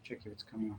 Check if it's coming on.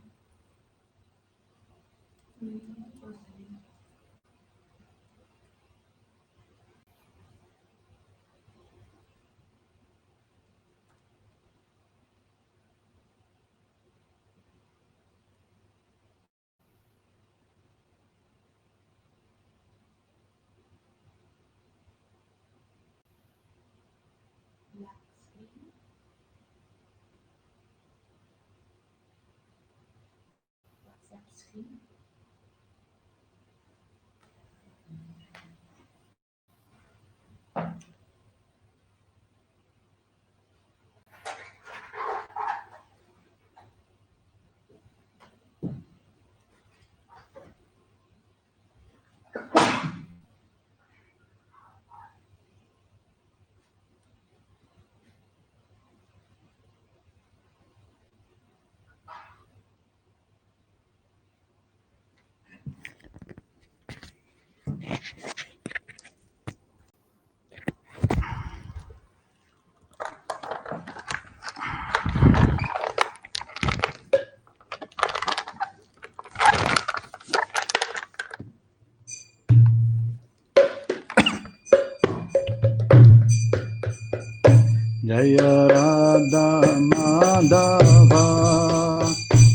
Jaya Radha Madhava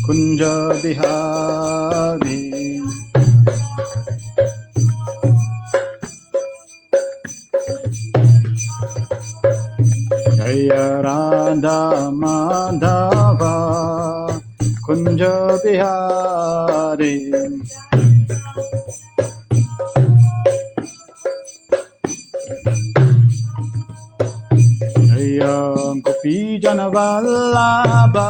Kunja Bihari Jaya Radha Madhava Kunja Bihari Jaya Gopi Janavallabha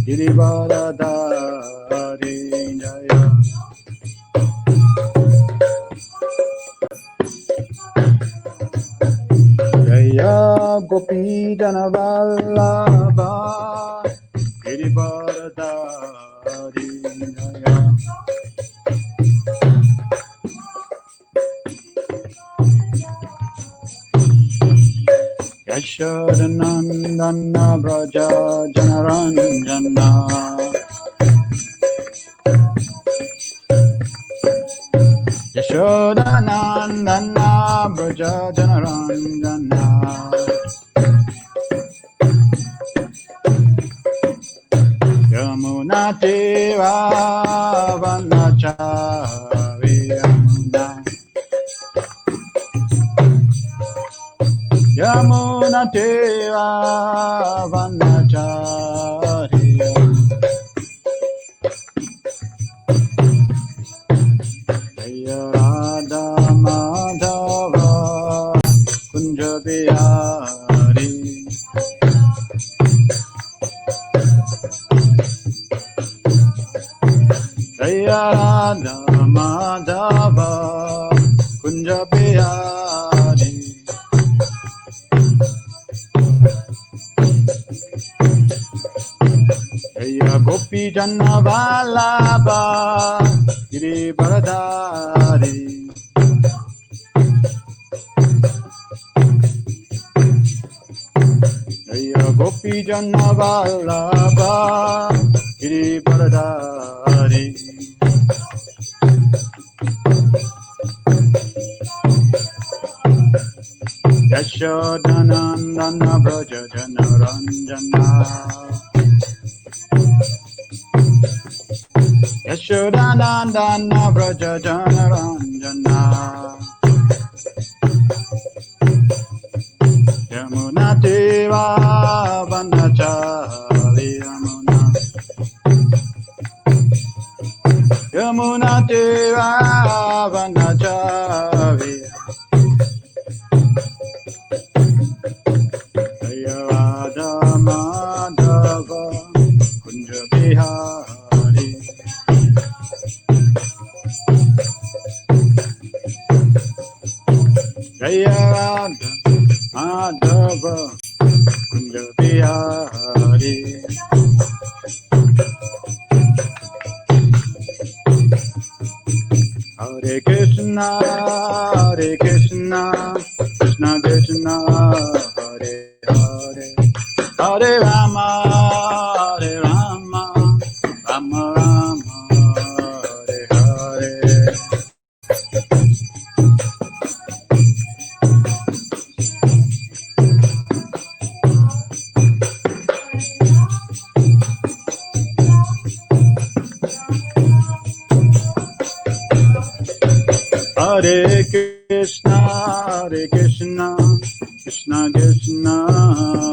Girivaradhari Jaya Jaya Gopi Janavallabha Girivaradhari Jaya Yashodanandana Braja Janaranjana Yashodanandana Braja Janaranjana Yamuna Deva Vanachari Yamuna Yamuna Deva Vanachari Jaya Radha Madhava Kunja Bihari Jaya Radha Madhava Kunja Bihari Jaya Gopi Janavallabha Girivaradhari Jaya Gopi Janavallabha Girivaradhari Yashodanandana Braja Janaranjana Yashodanandana Braja Janaranjana Yamuna Deva Vanachari Yamuna Yamuna Deva Vanachari Jaya Radha Madhava Kunja Bihari Jaya Radha Madhava Kunja Bihari Hare Krishna Krishna Krishna Hare Hare Hare Rama Hare Krishna, Hare Krishna, Krishna Krishna,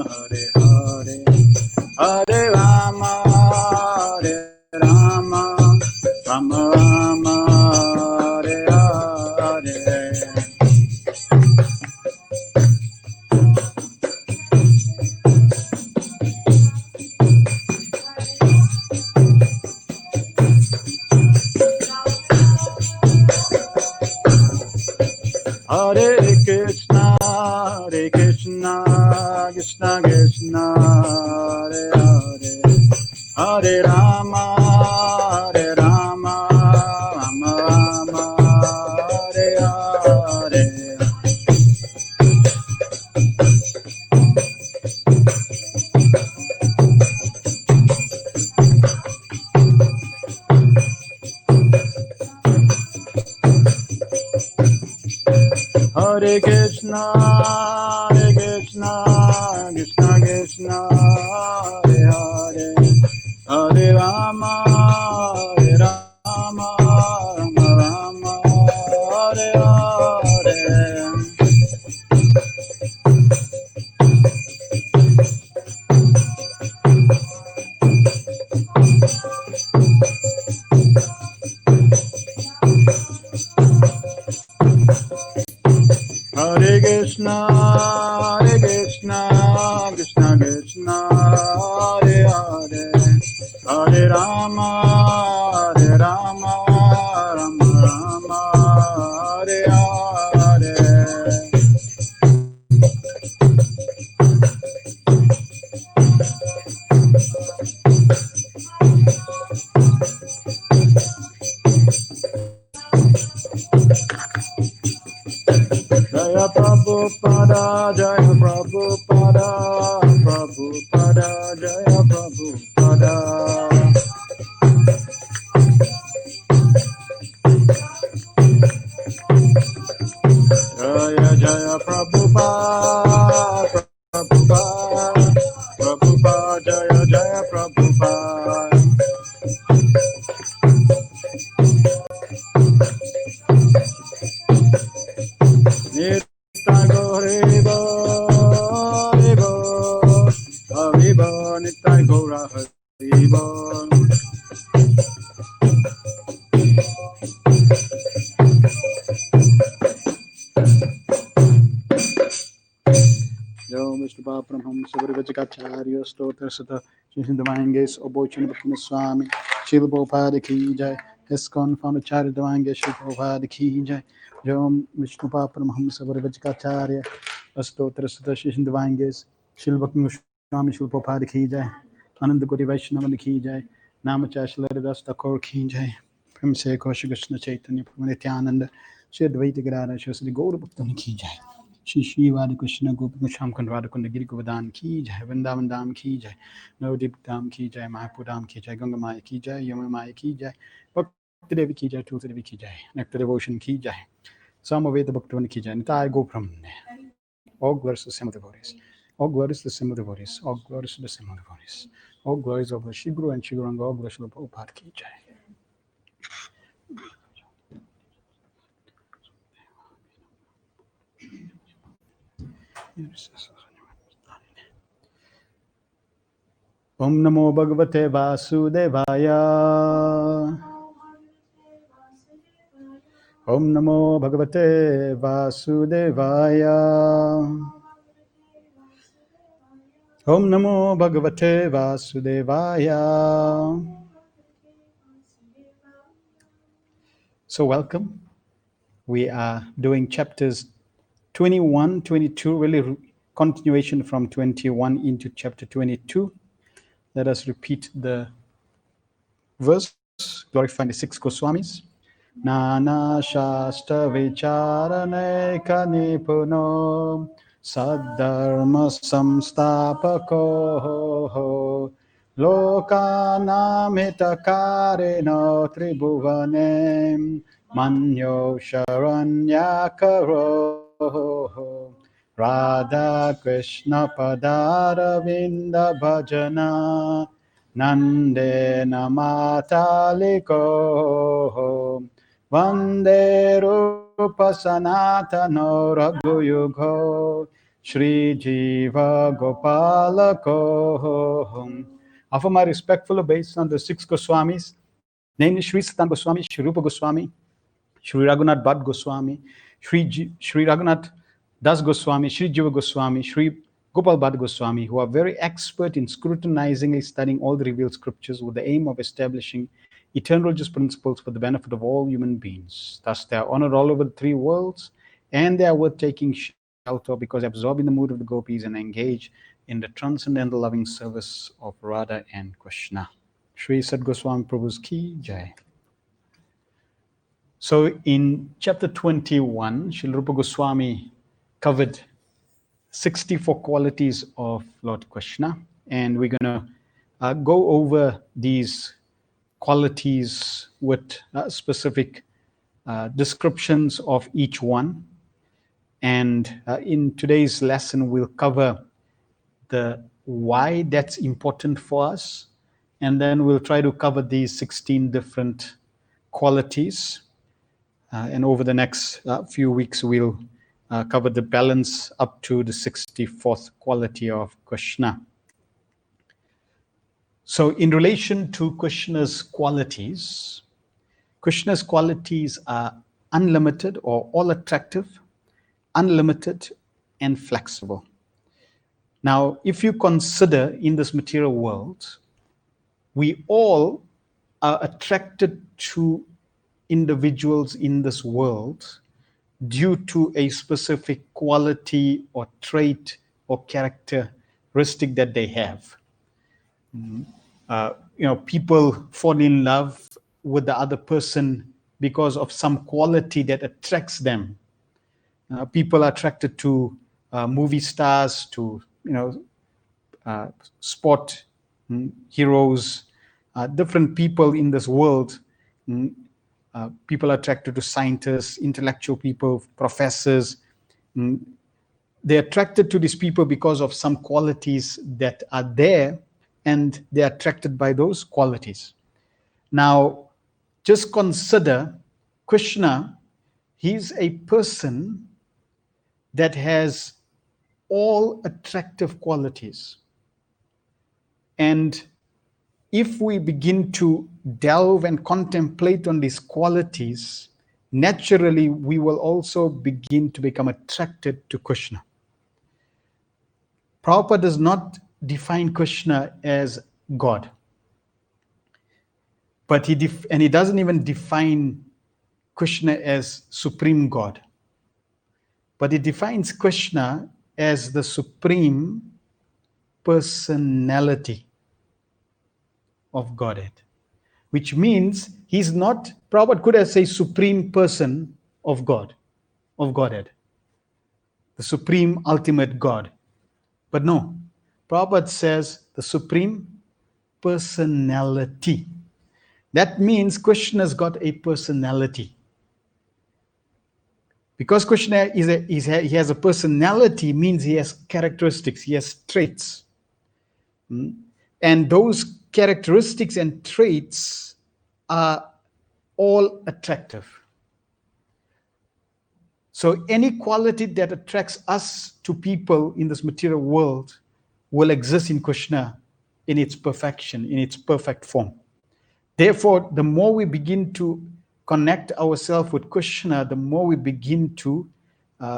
Hare Hare, Hare Rama, Hare Rama, Rama Rama, Hare Hare. Hare Krishna, Hare Krishna, Krishna Krishna, Hare Hare, Hare Rama, Hare Rama, Rama Rama, Hare Hare. Hare Krishna, Hare Krishna, Krishna Krishna, Hare Hare, Hare Rama, Hare Rama, Rama Rama, Hare Hare. Hare Krishna, Hare Krishna, Krishna Krishna, Hare Hare, Hare Rama, Hare Rama, Rama Rama, Hare Hare. Jaya Prabhupada, Jaya Prabhupada, Prabhupada, Jaya Prabhupada. Jaya Jaya Prabhupada, Prabhupada, Prabhupada, Jaya Jaya Prabhupada. Nitya Gauriva, Hariva, Hariva, Nitya Gaura Hariva. Yo, Mr. Bapram, Hum Savarivachakacharya, Stotra Sata, Shishindavanges, Obochan Bhakti Swami, Shila Prabhupada Ki Jai, Heskon Famachari Davange, Shila Prabhupada Ki Jai, Yo, Vishnu Bapram, Hum Savarivachakacharya, Stotra Sata, Shishindavanges, Shila Bhakti Swami, Shila Prabhupada Ki Jai, Ananda Gori Vaishnava Ki Jai, Namacha Shilaridas Thakur Ki Jai, Prem Se Kosha Krishna Chaitanya, Nityananda, Shri Advaita Gadadhar, Shri Gaura Bhakta Ki Jai. Shri Shri वाद कृष्ण गोपी श्याम खंड राधा कुंड गिरी गोवर्धन की जय, वृंदावन धाम की जय, नवदीप धाम की जय, मायापुर धाम की जय, गंगा माया की जय, यमुना माया की जय, भक्ति देवी की जय, तुलसी देवी की जय, नेक्टर डिवोशन की जय, सामवेद भक्तवन की जय, Nitai गोब्रह्म। All glories to the same of the devotees. All glories to the same of the devotees. All glories to the same of the devotees. All glories of the Shri Guru and Shri Guranga. All glories to the Prabhupada ki jai. Om Namo Bhagavate Vasudevaya. Om Namo Bhagavate Vasudevaya. Om Namo Bhagavate Vasudevaya. So welcome. We are doing chapters 21, 22, really continuation from 21 into chapter 22. Let us repeat the verse, glorifying the six Goswamis. Nana Shastra Vicharane Kanipuno Saddharma Samstapako Lokanam Hitakarino Tribhuvanem Manyo Sharanyakaro Radha Krishna Padaravinda Bhajana Nande Namataliko Vande Rupa Sanatano Raghuyugo Shri Jiva Gopala Kohom. Offer my respectful obeisance on the six Goswamis, namely Shri Satan Goswami, Shri Rupa Goswami, Shri Raghunath Bhatt Goswami, Shri Raghunath Das Goswami, Shri Jiva Goswami, Shri Gopal Bhatt Goswami, who are very expert in scrutinizingly studying all the revealed scriptures with the aim of establishing eternal religious principles for the benefit of all human beings. Thus, they are honored all over the three worlds, and they are worth taking shelter because they absorb in the mood of the gopis and engage in the transcendental loving service of Radha and Krishna. Shri Sad Goswami Prabhu's Ki Jai. So in chapter 21, Srila Rupa Goswami covered 64 qualities of Lord Krishna, and we're going to go over these qualities with specific descriptions of each one. And in today's lesson, we'll cover the why that's important for us, and then we'll try to cover these 16 different qualities. And over the next few weeks, we'll cover the balance up to the 64th quality of Krishna. So in relation to Krishna's qualities are unlimited or all attractive, unlimited, and flexible. Now, if you consider in this material world, we all are attracted to individuals in this world due to a specific quality or trait or characteristic that they have. People fall in love with the other person because of some quality that attracts them. People are attracted to movie stars, to sport heroes, different people in this world. People are attracted to scientists, intellectual people, professors. They're attracted to these people because of some qualities that are there, and they're attracted by those qualities. Now, just consider Krishna. He's a person that has all attractive qualities. And if we begin to delve and contemplate on these qualities, naturally we will also begin to become attracted to Krishna. Prabhupada does not define Krishna as God, but he doesn't even define Krishna as Supreme God, but he defines Krishna as the Supreme Personality of Godhead, which means he's not, Prabhupada could have said Supreme Person of God, of Godhead, the Supreme Ultimate God. But no, Prabhupada says the Supreme Personality. That means Krishna's got a personality. Because Krishna he has a personality, means he has characteristics, he has traits. And those characteristics and traits are all attractive. So any quality that attracts us to people in this material world will exist in Krishna in its perfection, in its perfect form. Therefore, the more we begin to connect ourselves with Krishna, the more we begin to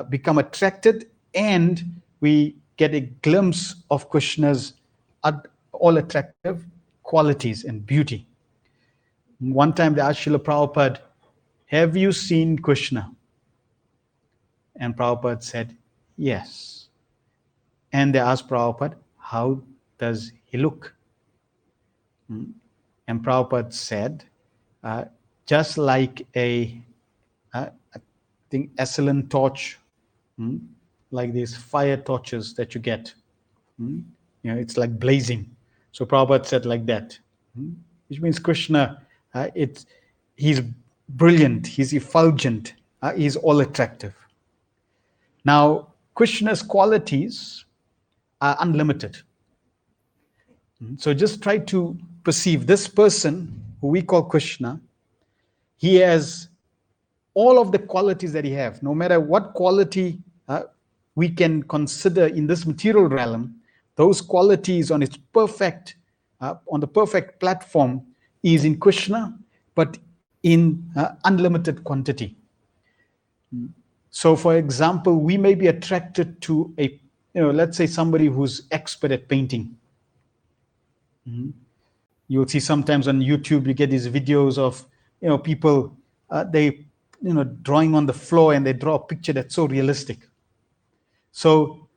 become attracted, and we get a glimpse of Krishna's all attractive qualities and beauty. One time they asked Srila Prabhupada, "Have you seen Krishna?" And Prabhupada said, "Yes." And they asked Prabhupada, "How does he look?" And Prabhupada said, just like I think acetylene torch, like these fire torches that you get. It's like blazing. So Prabhupada said like that, which means Krishna, he's brilliant, he's effulgent, he's all attractive. Now, Krishna's qualities are unlimited. So just try to perceive this person who we call Krishna. He has all of the qualities that he have, no matter what quality we can consider in this material realm, those qualities on the perfect platform is in Krishna, but in unlimited quantity. So, for example, we may be attracted to let's say somebody who's expert at painting. You'll see sometimes on YouTube, you get these videos of, people, they, drawing on the floor, and they draw a picture that's so realistic. So,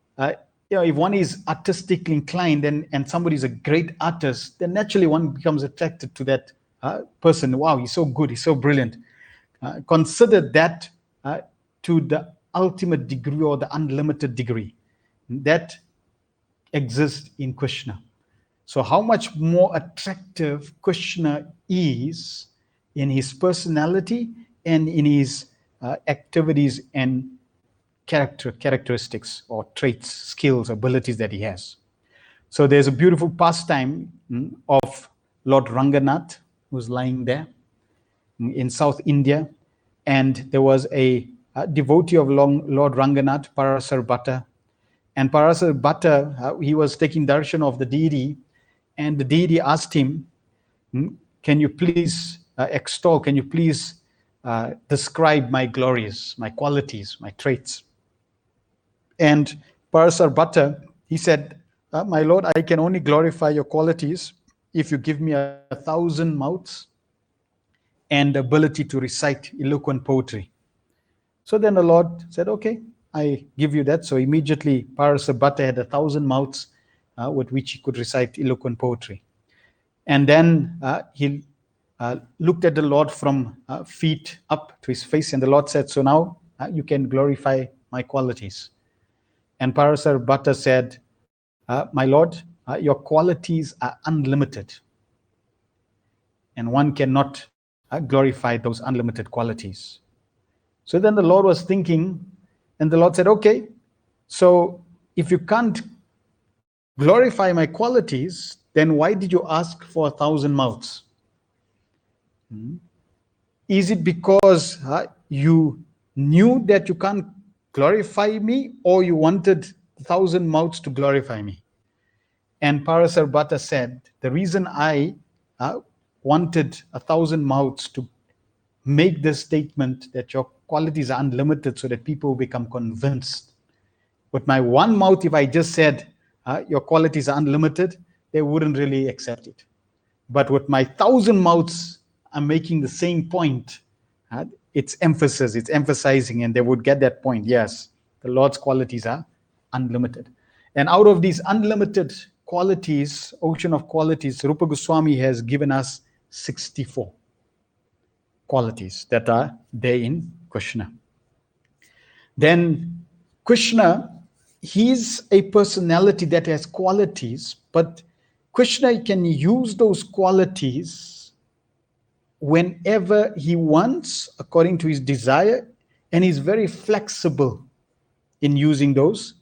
if one is artistically inclined and somebody is a great artist, then naturally one becomes attracted to that person. Wow, he's so good, he's so brilliant. Consider that to the ultimate degree or the unlimited degree that exists in Krishna. So how much more attractive Krishna is in his personality and in his activities and characteristics or traits, skills, abilities that he has. So there's a beautiful pastime of Lord Ranganath, who's lying there in South India. And there was a devotee of Lord Ranganath, Parasar Bhatta. And Parasar Bhatta, he was taking darshan of the deity, and the deity asked him, can you please extol, can you please describe my glories, my qualities, my traits? And Parasar Bhatta, he said, my Lord, I can only glorify your qualities if you give me 1,000 mouths and the ability to recite eloquent poetry. So then the Lord said, okay, I give you that. So immediately Parasar Bhatta had 1,000 mouths with which he could recite eloquent poetry. And then he looked at the Lord from feet up to his face, and the Lord said, so now you can glorify my qualities. And Parasar Bhatta said, my Lord, your qualities are unlimited, and one cannot glorify those unlimited qualities. So then the Lord was thinking, and the Lord said, okay, so if you can't glorify my qualities, then why did you ask for 1,000 mouths? Is it because you knew that you can't glorify me, or you wanted 1,000 mouths to glorify me? And Parasar Bhatta said, the reason I wanted 1,000 mouths to make this statement that your qualities are unlimited so that people become convinced. With my one mouth, if I just said your qualities are unlimited, they wouldn't really accept it. But with my 1,000 mouths, I'm making the same point. It's emphasis, it's emphasizing, and they would get that point. Yes, the Lord's qualities are unlimited. And out of these unlimited qualities, ocean of qualities, Rupa Goswami has given us 64 qualities that are there in Krishna. Then Krishna, he's a personality that has qualities, but Krishna can use those qualities whenever he wants, according to his desire, and he's very flexible in using those,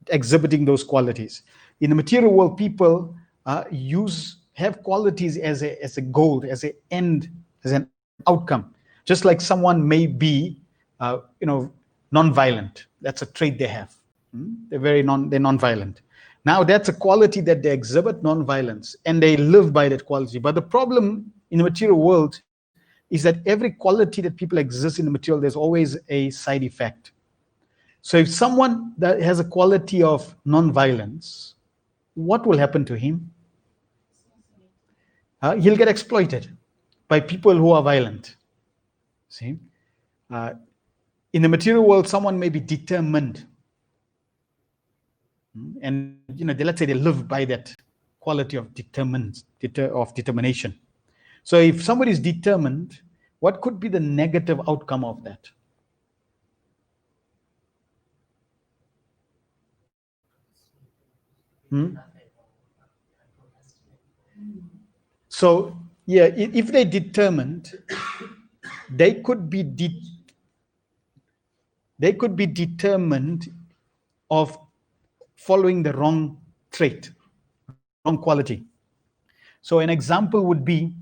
exhibiting those qualities. In the material world, people have qualities as a goal, as an end, as an outcome. Just like someone may be, non-violent. That's a trait they have. They're non-violent. Now that's a quality that they exhibit, non-violence, and they live by that quality. But the problem in the material world is that every quality that people exist in the material, there's always a side effect. So if someone that has a quality of non-violence, what will happen to him? He'll get exploited by people who are violent. See? In the material world, someone may be determined. And let's say they live by that quality of determination. So if somebody is determined, what could be the negative outcome of that? So yeah, if they're determined, they could be determined of following the wrong trait, wrong quality. So an example would be,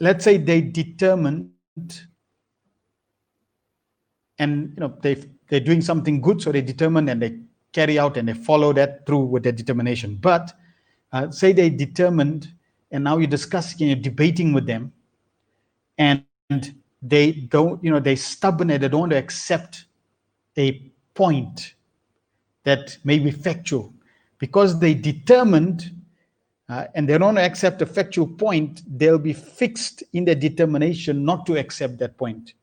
let's say they determined and they're doing something good, so they determine and they carry out and they follow that through with their determination. But say they determined, and now you're discussing, you're debating with them, and they don't, they're stubborn and they don't want to accept a point that may be factual, because they determined and they don't accept a factual point, they'll be fixed in their determination not to accept that point,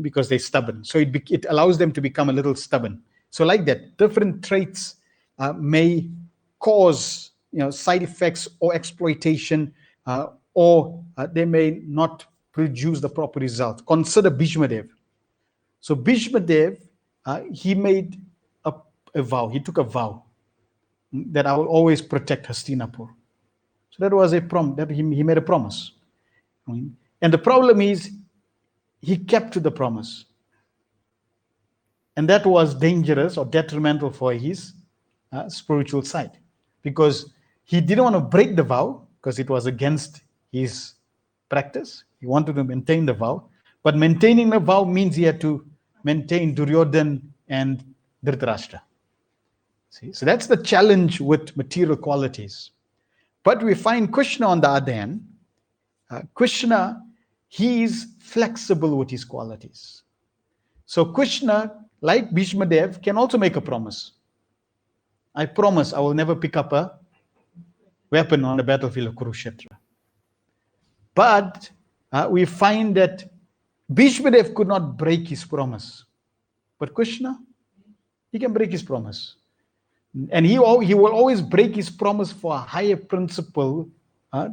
because they're stubborn. So it allows them to become a little stubborn. So like that, different traits may cause side effects or exploitation, or they may not produce the proper result. Consider Bhishmadev. So Bhishmadev, he made a vow. He took a vow that I will always protect Hastinapur. So that was a that he made a promise. And the problem is, he kept to the promise. And that was dangerous or detrimental for his spiritual side, because he didn't want to break the vow, because it was against his practice. He wanted to maintain the vow. But maintaining the vow means he had to maintain Duryodhan and Dhritarashtra. See? So that's the challenge with material qualities. But we find Krishna, on the other hand, Krishna, he is flexible with his qualities. So Krishna, like Bhishmadev, can also make a promise. I promise I will never pick up a weapon on the battlefield of Kurukshetra. But we find that Bhishmadev could not break his promise. But Krishna, he can break his promise. And he will always break his promise for a higher principle,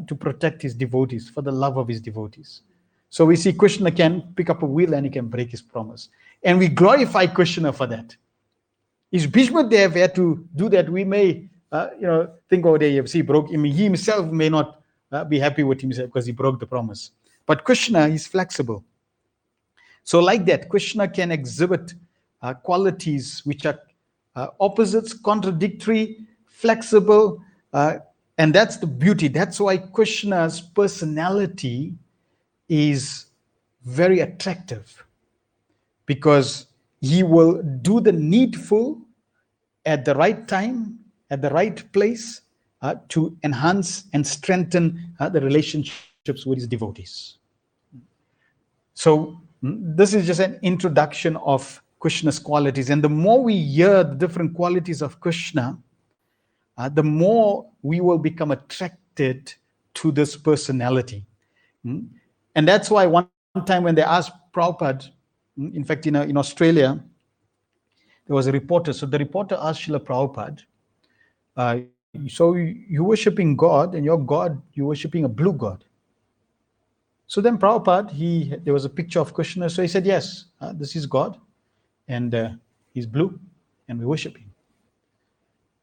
to protect his devotees, for the love of his devotees. So we see Krishna can pick up a wheel and he can break his promise. And we glorify Krishna for that. If Bhishmadev had to do that, we may think, oh, he broke. I mean, he himself may not be happy with himself because he broke the promise. But Krishna is flexible. So like that, Krishna can exhibit qualities which are opposites, contradictory, flexible, and that's the beauty. That's why Krishna's personality is very attractive, because he will do the needful at the right time, at the right place, to enhance and strengthen the relationships with his devotees. So this is just an introduction of Krishna's qualities. And the more we hear the different qualities of Krishna, the more we will become attracted to this personality. And that's why one time when they asked Prabhupada, in fact, in Australia, there was a reporter. So the reporter asked Srila Prabhupada, so you're worshipping God, and your God, you're worshipping a blue God. So then Prabhupada, there was a picture of Krishna. So he said, yes, this is God, and he's blue, and we worship him.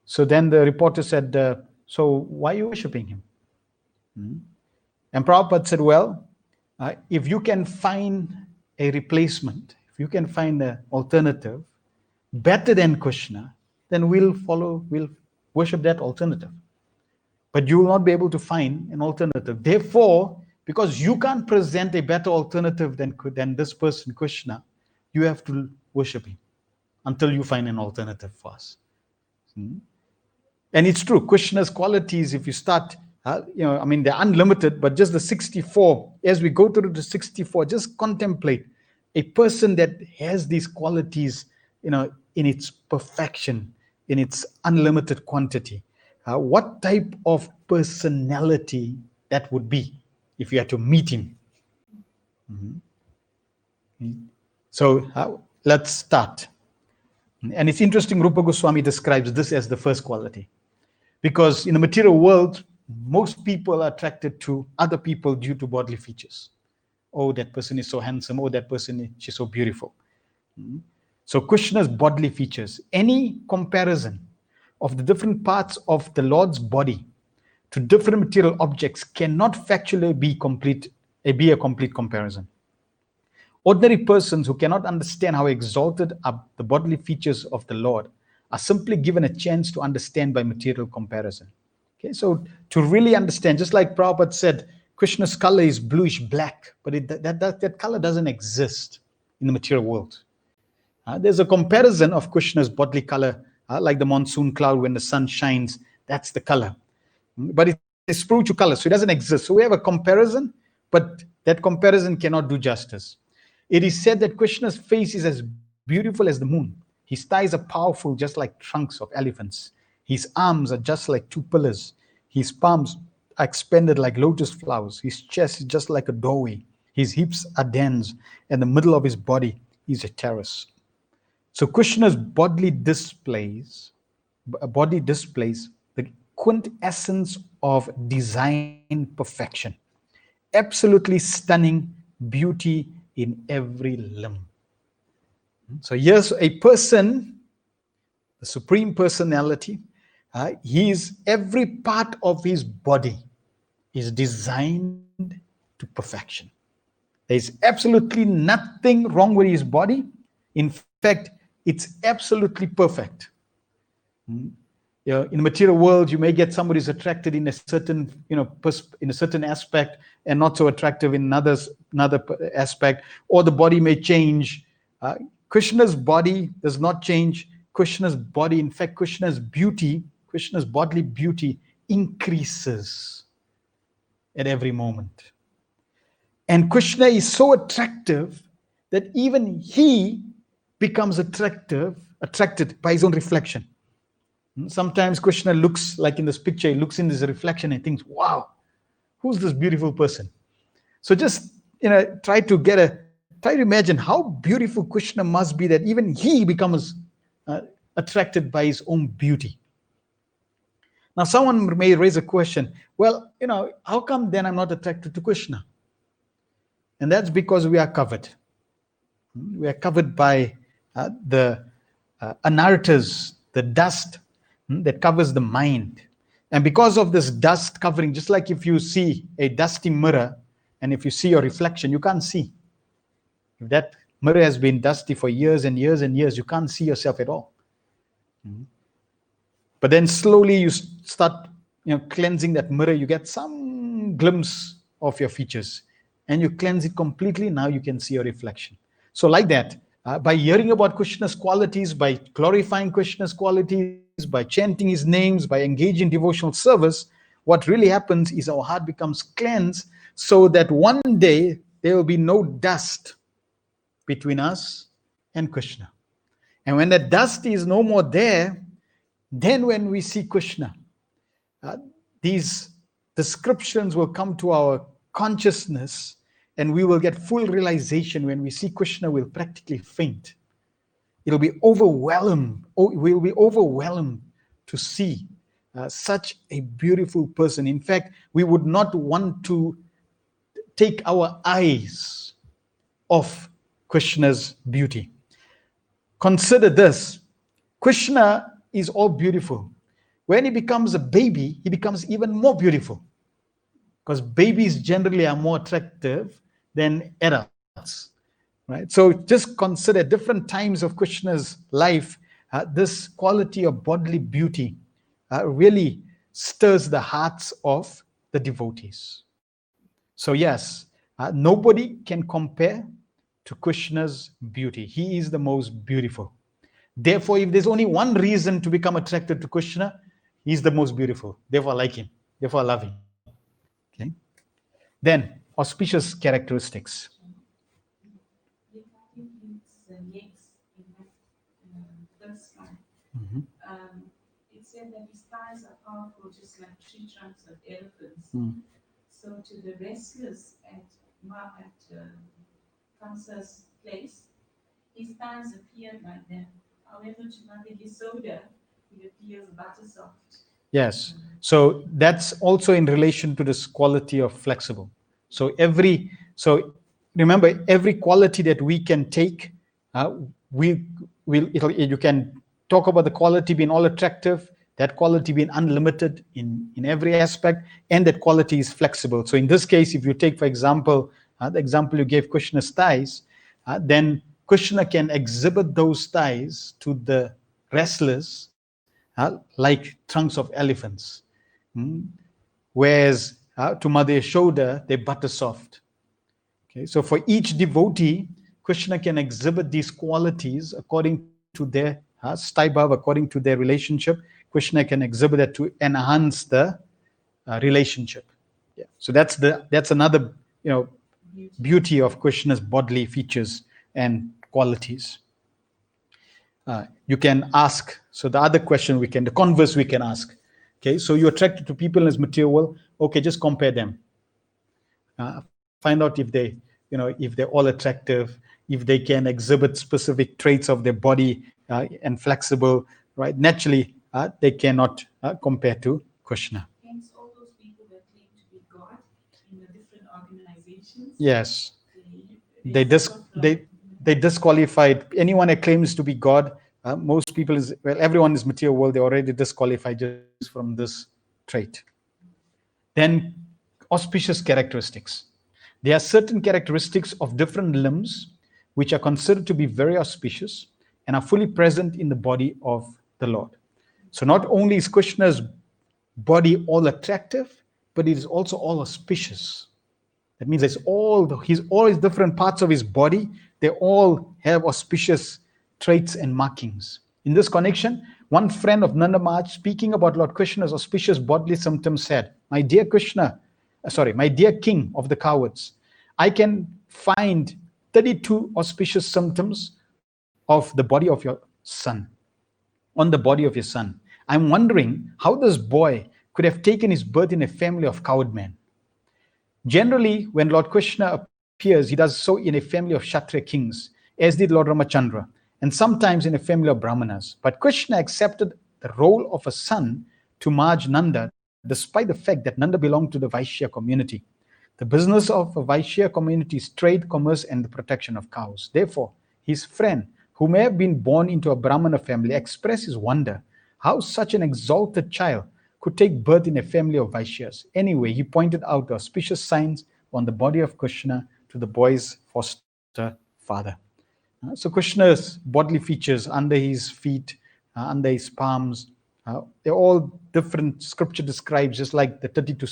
So then the reporter said, so why are you worshipping him? And Prabhupada said, well, if you can find a replacement, if you can find an alternative better than Krishna, then we'll worship that alternative. But you will not be able to find an alternative. Therefore, because you can't present a better alternative than this person, Krishna, you have to worship him until you find an alternative for us. And it's true, Krishna's qualities, if you start, they're unlimited, but just the 64, as we go through the 64, just contemplate a person that has these qualities, in its perfection, in its unlimited quantity. What type of personality that would be if you had to meet him? So let's start. And it's interesting, Rupa Goswami describes this as the first quality. Because in the material world, most people are attracted to other people due to bodily features. Oh, that person is so handsome. Oh, that person, she's so beautiful. So Krishna's bodily features, any comparison of the different parts of the Lord's body to different material objects cannot factually be a complete comparison. Ordinary persons who cannot understand how exalted are the bodily features of the Lord are simply given a chance to understand by material comparison. Okay, so to really understand, just like Prabhupada said, Krishna's color is bluish black, but that color doesn't exist in the material world. There's a comparison of Krishna's bodily color, like the monsoon cloud when the sun shines. That's the color. But it's a spiritual color, so it doesn't exist. So we have a comparison, but that comparison cannot do justice. It is said that Krishna's face is as beautiful as the moon. His thighs are powerful, just like trunks of elephants. His arms are just like two pillars. His palms are expanded like lotus flowers. His chest is just like a doorway. His hips are dense, and the middle of his body is a terrace. So Krishna's body displays the quintessence of design perfection, absolutely stunning beauty in every limb. So here's a person, the Supreme Personality. Every part of his body is designed to perfection. There's absolutely nothing wrong with his body. In fact, it's absolutely perfect. In the material world, you may get somebody who's attracted in a certain, in a certain aspect, and not so attractive in another aspect, or the body may change. Krishna's body does not change. Krishna's body, in fact, Krishna's bodily beauty increases at every moment. And Krishna is so attractive that even he becomes attracted by his own reflection. Sometimes Krishna looks like in this picture, he looks in his reflection and thinks, wow, who's this beautiful person? So just try to imagine how beautiful Krishna must be that even he becomes attracted by his own beauty. Now someone may raise a question, well, how come then I'm not attracted to Krishna? And that's because we are covered. We are covered by the anartas, the dust that covers the mind. And because of this dust covering, just like if you see a dusty mirror and if you see your reflection, you can't see. If that mirror has been dusty for years and years and years, you can't see yourself at all. But then slowly you start cleansing that mirror, you get some glimpse of your features and you cleanse it completely. Now you can see your reflection. So like that, by hearing about Krishna's qualities, by glorifying Krishna's qualities, by chanting his names, by engaging in devotional service, what really happens is our heart becomes cleansed so that one day there will be no dust between us and Krishna. And when that dust is no more there, then when we see Krishna, these descriptions will come to our consciousness and we will get full realization. When we see Krishna, we'll practically faint. It'll be overwhelmed. We'll be overwhelmed to see such a beautiful person. In fact, we would not want to take our eyes off Krishna's beauty. Consider this. Krishna is all beautiful. When he becomes a baby, he becomes even more beautiful. Because babies generally are more attractive than adults. Right? So just consider different times of Krishna's life. This quality of bodily beauty really stirs the hearts of the devotees. So yes, nobody can compare to Krishna's beauty. He is the most beautiful. Therefore, if there's only one reason to become attracted to Krishna, he's the most beautiful. Therefore, I like him. Therefore, I love him. Okay. Then, auspicious characteristics. It said that his thighs are powerful, just like tree trunks of elephants. So to the restless at Kansa's place, his thighs appeared like that. However, to Mother Yasoda, it appears butter soft. Yes. So that's also in relation to this quality of flexible. So remember, every quality that we can take, you can talk about the quality being all attractive, that quality being unlimited in every aspect, and that quality is flexible. So in this case, if you take, for example, the example you gave, Krishna's thighs, then Krishna can exhibit those thighs to the restless like trunks of elephants. Whereas to Mother Yashoda, they're butter soft. Okay, so for each devotee, Krishna can exhibit these qualities according to their staibhav, according to their relationship. Krishna can exhibit that to enhance the relationship. Yeah. So that's another beauty of Krishna's bodily features and qualities. You can ask. So the other question the converse we can ask. Okay, so you're attracted to people in this material world. Okay, just compare them. Find out if they're all attractive, if they can exhibit specific traits of their body and flexible, right? Naturally, they cannot compare to Krishna. Hence, all those people that claim to be God in the different organizations. Yes, they they disqualified anyone that claims to be God. Most people everyone is material world. They're already disqualified just from this trait. Then, auspicious characteristics. There are certain characteristics of different limbs which are considered to be very auspicious and are fully present in the body of the Lord. So not only is Krishna's body all attractive, but it is also all auspicious. That means all his different parts of his body, they all have auspicious traits and markings. In this connection, one friend of Nanda Maharaj, speaking about Lord Krishna's auspicious bodily symptoms, said, my dear king of the cowards, I can find 32 auspicious symptoms of the body of your son, on the body of your son. I'm wondering how this boy could have taken his birth in a family of coward men. Generally, when Lord Krishna appears, he does so in a family of Kshatriya kings, as did Lord Ramachandra, and sometimes in a family of Brahmanas. But Krishna accepted the role of a son to Maharaj Nanda, despite the fact that Nanda belonged to the Vaishya community. The business of a Vaishya community is trade, commerce, and the protection of cows. Therefore, his friend, who may have been born into a Brahmana family, expressed his wonder how such an exalted child could take birth in a family of Vaishyas. Anyway, he pointed out the auspicious signs on the body of Krishna to the boy's foster father. So Krishna's bodily features under his feet, under his palms, they're all different. Scripture describes just like the 32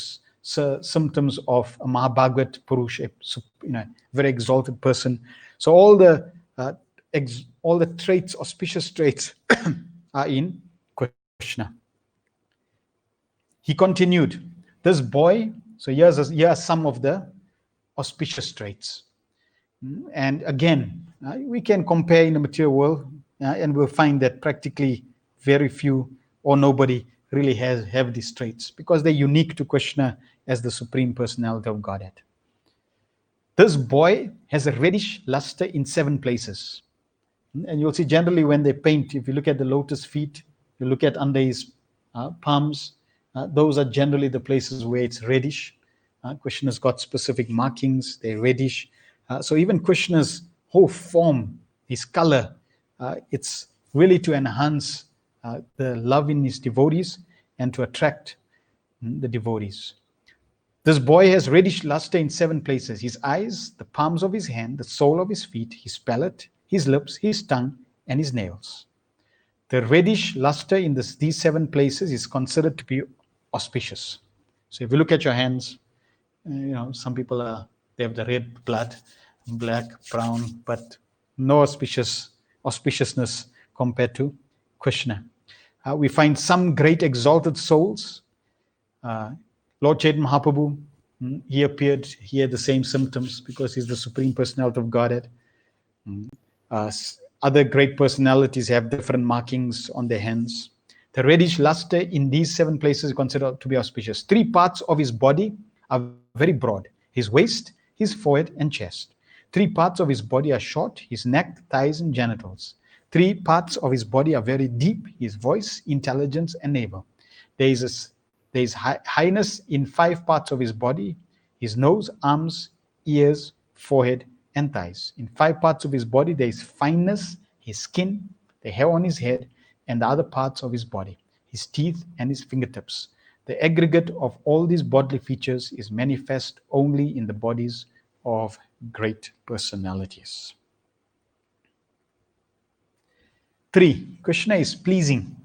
symptoms of a Mahabhagat Purush, very exalted person. So all the traits, auspicious traits, are in Krishna. He continued, this boy, so here are some of the auspicious traits. And again, we can compare in the material world, and we'll find that practically very few or nobody really have these traits because they're unique to Krishna as the Supreme Personality of Godhead. This boy has a reddish luster in 7 places. And you'll see generally when they paint, if you look at the lotus feet, you look at under his palms, those are generally the places where it's reddish. Krishna's got specific markings, they're reddish. So even Krishna's whole form, his color, it's really to enhance the love in his devotees and to attract the devotees. This boy has reddish luster in 7 places: his eyes, the palms of his hand, the sole of his feet, his palate, his lips, his tongue, and his nails. The reddish luster in these 7 places is considered to be auspicious. So if you look at your hands, some people they have the red blood, black, brown, but no auspiciousness compared to Krishna. We find some great exalted souls. Lord Chaitanya Mahaprabhu, he appeared, he had the same symptoms because he's the Supreme Personality of Godhead. Other great personalities have different markings on their hands. The reddish luster in these 7 places is considered to be auspicious. 3 parts of his body are very broad: his waist, his forehead, and chest. 3 parts of his body are short: his neck, thighs, and genitals. 3 parts of his body are very deep: his voice, intelligence, and navel. There is highness in 5 parts of his body: his nose, arms, ears, forehead, and thighs. In 5 parts of his body, there is fineness: his skin, the hair on his head, and the other parts of his body, his teeth, and his fingertips. The aggregate of all these bodily features is manifest only in the bodies of great personalities. 3. Krishna is pleasing.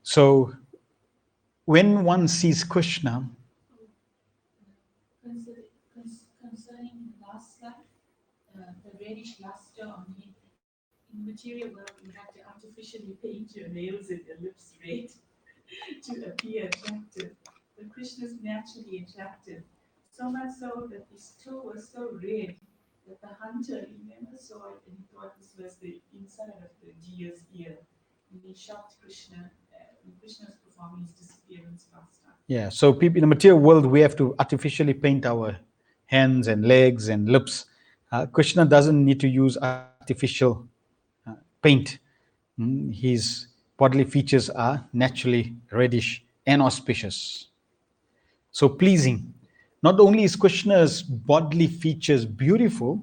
So when one sees Krishna, concerning the last slide, reddish luster on him. In the material world, you have to artificially paint your nails and your lips red to appear attractive. But Krishna is naturally attractive, so much so that his toe was so red that the hunter, he never saw it and he thought this was the inside of the deer's ear. And he shocked Krishna. When Krishna was performing his disappearance pastime. Yeah, so people in the material world, we have to artificially paint our hands and legs and lips. Krishna doesn't need to use artificial paint. His bodily features are naturally reddish and auspicious. So pleasing. Not only is Krishna's bodily features beautiful,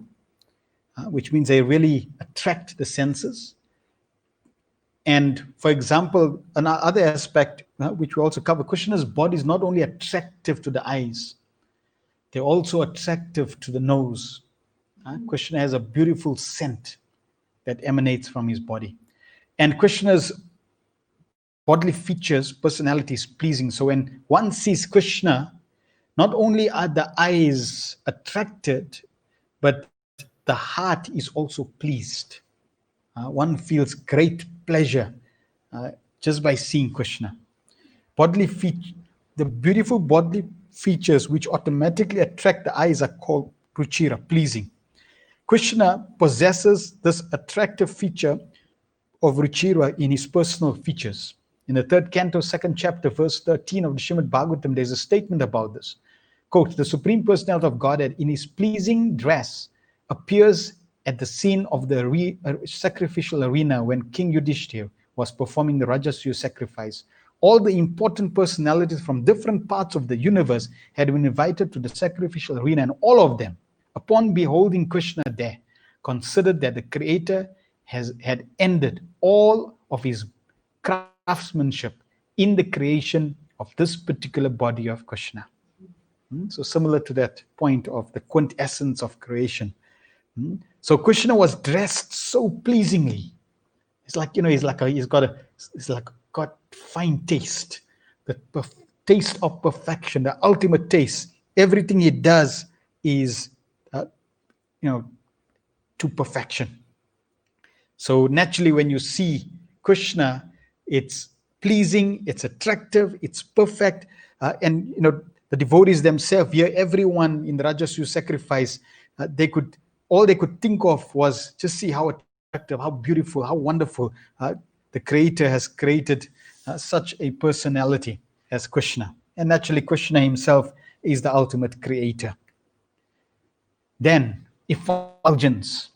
which means they really attract the senses. And for example, another aspect which we also cover, Krishna's body is not only attractive to the eyes, they're also attractive to the nose. Krishna has a beautiful scent that emanates from his body. And Krishna's bodily features, personality is pleasing. So when one sees Krishna, not only are the eyes attracted, but the heart is also pleased. One feels great pleasure just by seeing Krishna. The beautiful bodily features which automatically attract the eyes are called ruchira, pleasing. Krishna possesses this attractive feature of ruchira in his personal features. In the 3rd canto, 2nd chapter, verse 13 of the Srimad Bhagavatam, there's a statement about this. Quote, the Supreme Personality of Godhead in his pleasing dress appears at the scene of the sacrificial arena when King Yudhishthir was performing the Rajasuya sacrifice. All the important personalities from different parts of the universe had been invited to the sacrificial arena, and all of them, upon beholding Krishna there, considered that the Creator had ended all of his craftsmanship in the creation of this particular body of Krishna. So similar to that point of the quintessence of creation. So Krishna was dressed so pleasingly. It's like, he's got fine taste, the taste of perfection, the ultimate taste. Everything he does is, to perfection. So naturally, when you see Krishna, it's pleasing, it's attractive, it's perfect, and the devotees themselves, here, everyone in the Rajasuya sacrifice, all they could think of was just see how attractive, how beautiful, how wonderful the Creator has created such a personality as Krishna. And naturally, Krishna himself is the ultimate creator. Then, effulgence.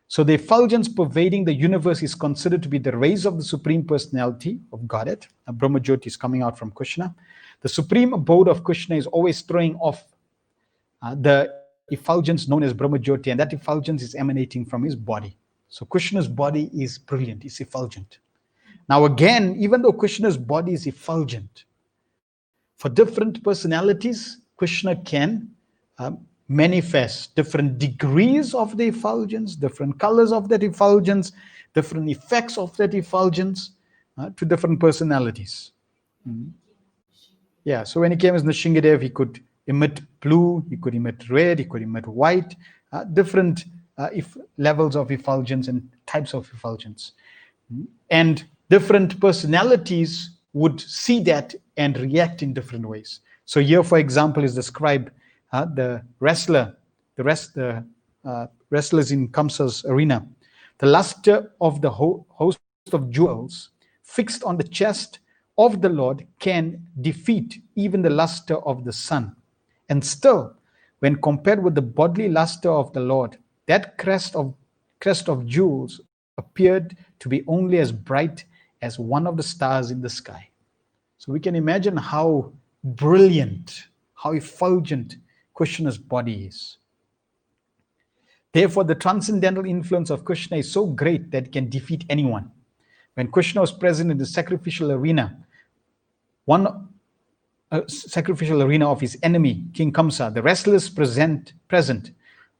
So the effulgence pervading the universe is considered to be the rays of the Supreme Personality of Godhead. Brahma Jyoti is coming out from Krishna. The supreme abode of Krishna is always throwing off the effulgence known as Brahma Jyoti, and that effulgence is emanating from his body. So Krishna's body is brilliant, it's effulgent. Now again, even though Krishna's body is effulgent, for different personalities, Krishna can manifest different degrees of the effulgence, different colors of that effulgence, different effects of that effulgence to different personalities. Yeah, so when he came as Nrsingadev, he could emit blue, he could emit red, he could emit white, different levels of effulgence and types of effulgence. And different personalities would see that and react in different ways. So here, for example, is described the wrestlers in Kamsa's arena. The luster of the host of jewels fixed on the chest of the Lord can defeat even the luster of the sun. And still, when compared with the bodily luster of the Lord, that crest of jewels appeared to be only as bright as one of the stars in the sky. So we can imagine how brilliant, how effulgent Krishna's body is. Therefore, the transcendental influence of Krishna is so great that it can defeat anyone. When Krishna was present in the sacrificial arena, sacrificial arena of his enemy, King Kamsa, the wrestlers present,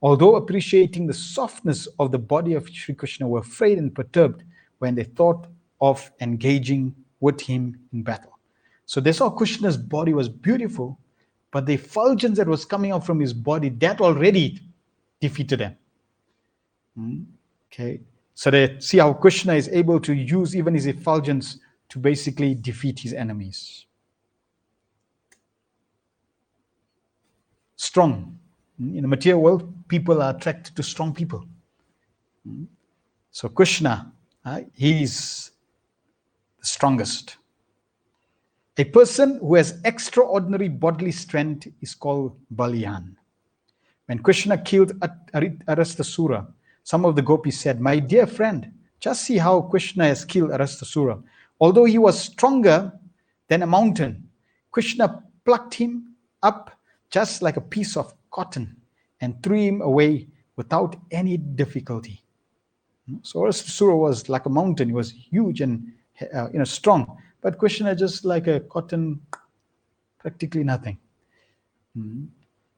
although appreciating the softness of the body of Sri Krishna, were afraid and perturbed when they thought of engaging with him in battle. So they saw Krishna's body was beautiful, but the effulgence that was coming out from his body, that already defeated them. Okay, so they see how Krishna is able to use even his effulgence to basically defeat his enemies. Strong. In the material world, people are attracted to strong people. So Krishna, he is the strongest. A person who has extraordinary bodily strength is called Baliyan. When Krishna killed Arastasura, some of the gopis said, "My dear friend, just see how Krishna has killed Arastasura. Although he was stronger than a mountain, Krishna plucked him up just like a piece of cotton and threw him away without any difficulty." So Arastasura was like a mountain. He was huge and strong, but Krishna just like a cotton, practically nothing.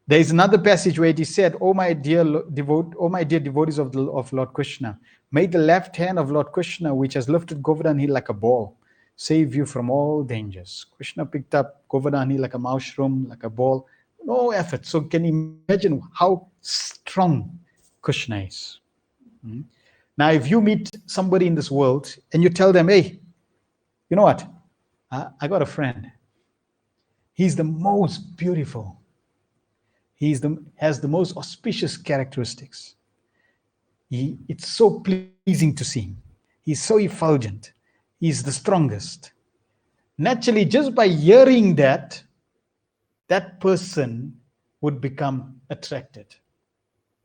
There is another passage where it is said, "Oh my dear devotees of Lord Krishna, may the left hand of Lord Krishna, which has lifted Govardhan Hill like a ball, save you from all dangers." Krishna picked up Govardhan Hill like a mushroom, like a ball, no effort. So can you imagine how strong Krishna is? Now, if you meet somebody in this world and you tell them, "Hey, you know what? I got a friend. He's the most beautiful. Has the most auspicious characteristics. It's so pleasing to see him. He's so effulgent. He's the strongest." Naturally, just by hearing that, that person would become attracted.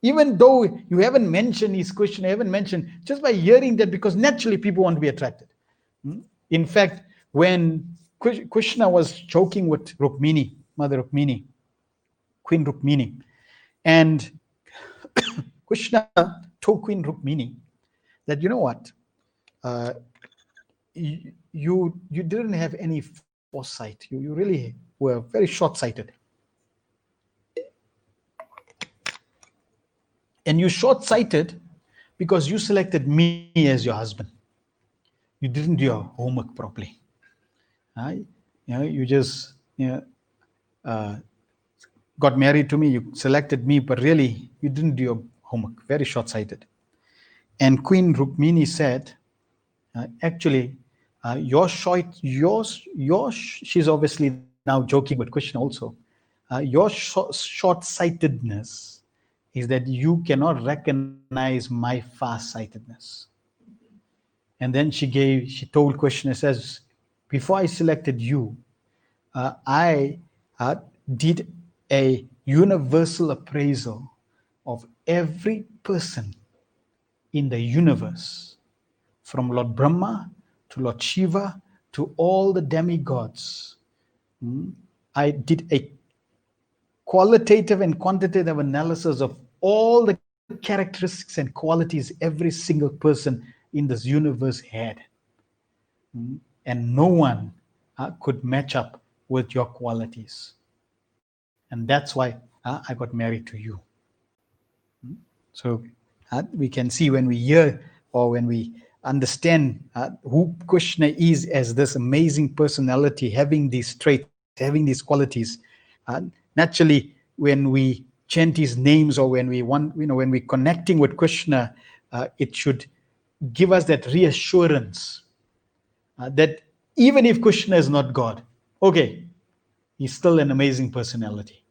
Even though you haven't mentioned his question, you haven't mentioned, just by hearing that, because naturally people want to be attracted. In fact, when Krishna was joking with Rukmini, Mother Rukmini, Queen Rukmini, and Krishna told Queen Rukmini that, "You know what? You didn't have any foresight. You really were very short-sighted. And you short-sighted because you selected me as your husband. You didn't do your homework properly. You just got married to me, you selected me, but really you didn't do your homework. Very short-sighted." And Queen Rukmini said, "Actually, she's obviously now joking with Krishna also. Your short-sightedness is that you cannot recognize my far-sightedness." And then she told Krishna, says, "Before I selected you, I did a universal appraisal of every person in the universe, from Lord Brahma to Lord Shiva to all the demigods. I did a qualitative and quantitative analysis of all the characteristics and qualities every single person in this universe had. And no one could match up with your qualities. And that's why I got married to you." So we can see when we hear or when we understand who Krishna is as this amazing personality, having these traits, having these qualities, naturally when we chant his names or when when we're connecting with Krishna, it should give us that reassurance that even if Krishna is not God, okay, he's still an amazing personality.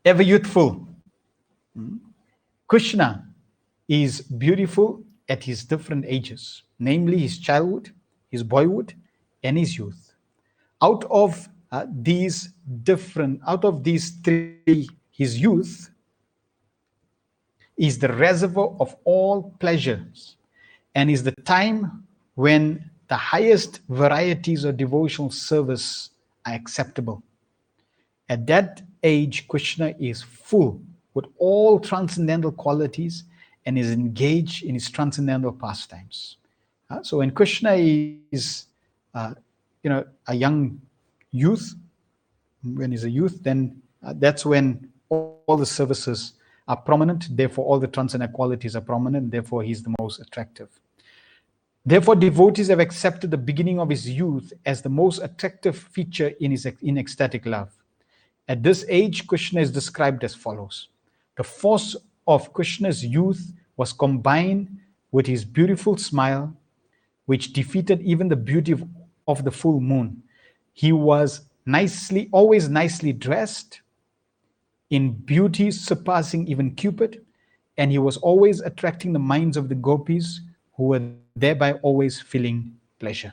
Ever youthful. Krishna is beautiful at his different ages, namely his childhood, his boyhood, and his youth. Out of these three, his youth is the reservoir of all pleasures and is the time when the highest varieties of devotional service are acceptable. At that age, Krishna is full with all transcendental qualities and is engaged in his transcendental pastimes. So when Krishna is, a young youth, when he's a youth, then that's when all the services are prominent. Therefore, all the transcendental qualities are prominent. Therefore, he's the most attractive. Therefore, devotees have accepted the beginning of his youth as the most attractive feature in ecstatic love. At this age, Krishna is described as follows: "The force of Krishna's youth was combined with his beautiful smile, which defeated even the beauty of the full moon. He was always nicely dressed, in beauty surpassing even Cupid, and he was always attracting the minds of the gopis, who were thereby always feeling pleasure.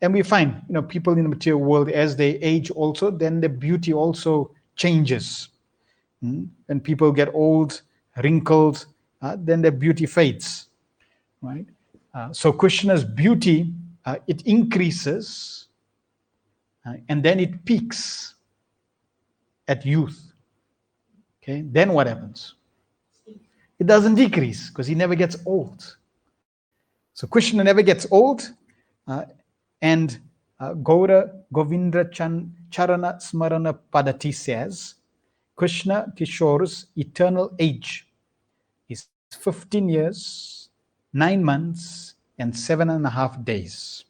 And we find, people in the material world, as they age also, then the beauty also changes. When people get old, wrinkled, then their beauty fades, right? So Krishna's beauty, it increases, and then it peaks at youth. Okay, then what happens? It doesn't decrease because he never gets old. So Krishna never gets old, and Gaura Govindra Charana Smarana Padati says, Krishna Kishore's eternal age is 15 years, 9 months, and 7.5 days.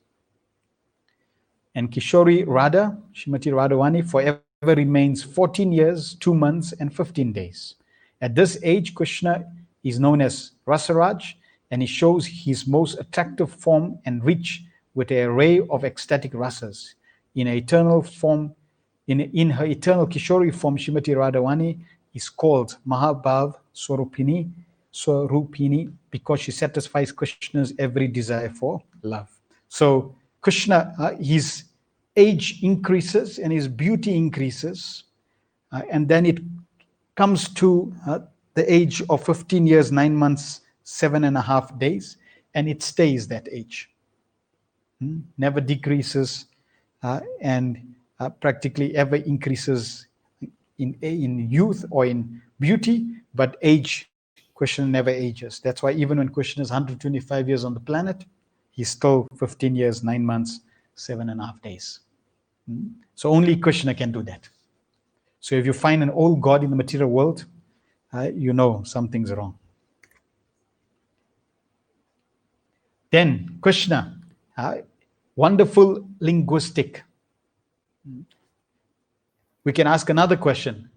And Kishori Radha, Srimati Radhavani, forever remains 14 years, 2 months, and 15 days. At this age, Krishna is known as Rasaraj, and he shows his most attractive form and rich with an array of ecstatic rasas. In her eternal Kishori form, Srimati Radhavani is called Mahabhav Swarupini, because she satisfies Krishna's every desire for love. So Krishna, his age increases and his beauty increases, and then it comes to the age of 15 years, 9 months, 7.5 days, and it stays that age. Never decreases, and practically ever increases in youth or in beauty, but age, Krishna never ages. That's why even when Krishna is 125 years on the planet, he's still 15 years, 9 months, 7.5 days. So only Krishna can do that. So if you find an old god in the material world, you know something's wrong. Then Krishna, wonderful linguistic. We can ask another question.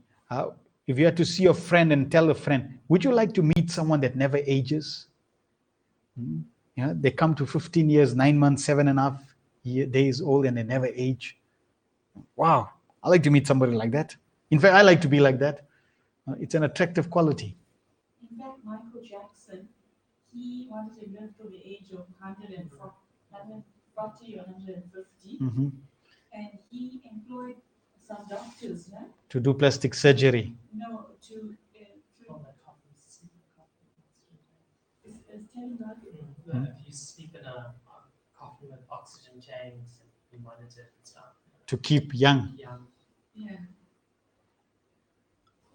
If you had to see a friend and tell a friend, would you like to meet someone that never ages? They come to 15 years, 9 months, 7.5 days old, and they never age. Wow, I like to meet somebody like that. In fact, I like to be like that. It's an attractive quality. In fact, Michael Jackson, he wanted to live to the age of 140 or 150, and he employed some doctors, right? To do plastic surgery. No, to tell him about it. If you sleep in a coffin with oxygen tanks and you monitor and stuff. To keep young. Yeah.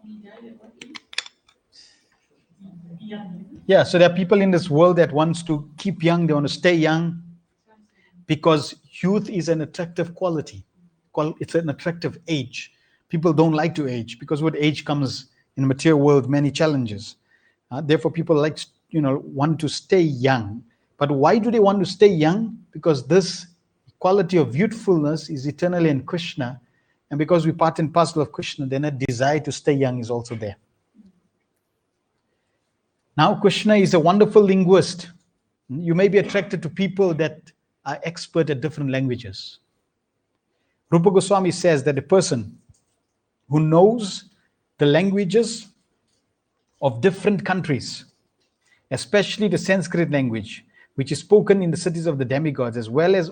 And he died at what age? Yeah, so there are people in this world that wants to keep young, they want to stay young, because youth is an attractive quality. It's an attractive age. People don't like to age, because with age comes, in the material world, many challenges. Therefore, people want to stay young. But why do they want to stay young? Because this quality of youthfulness is eternally in Krishna, and because we part and parcel of Krishna, then a desire to stay young is also there. Now, Krishna is a wonderful linguist. You may be attracted to people that are expert at different languages. Rupa Goswami says that a person who knows the languages of different countries, especially the Sanskrit language, which is spoken in the cities of the demigods, as well as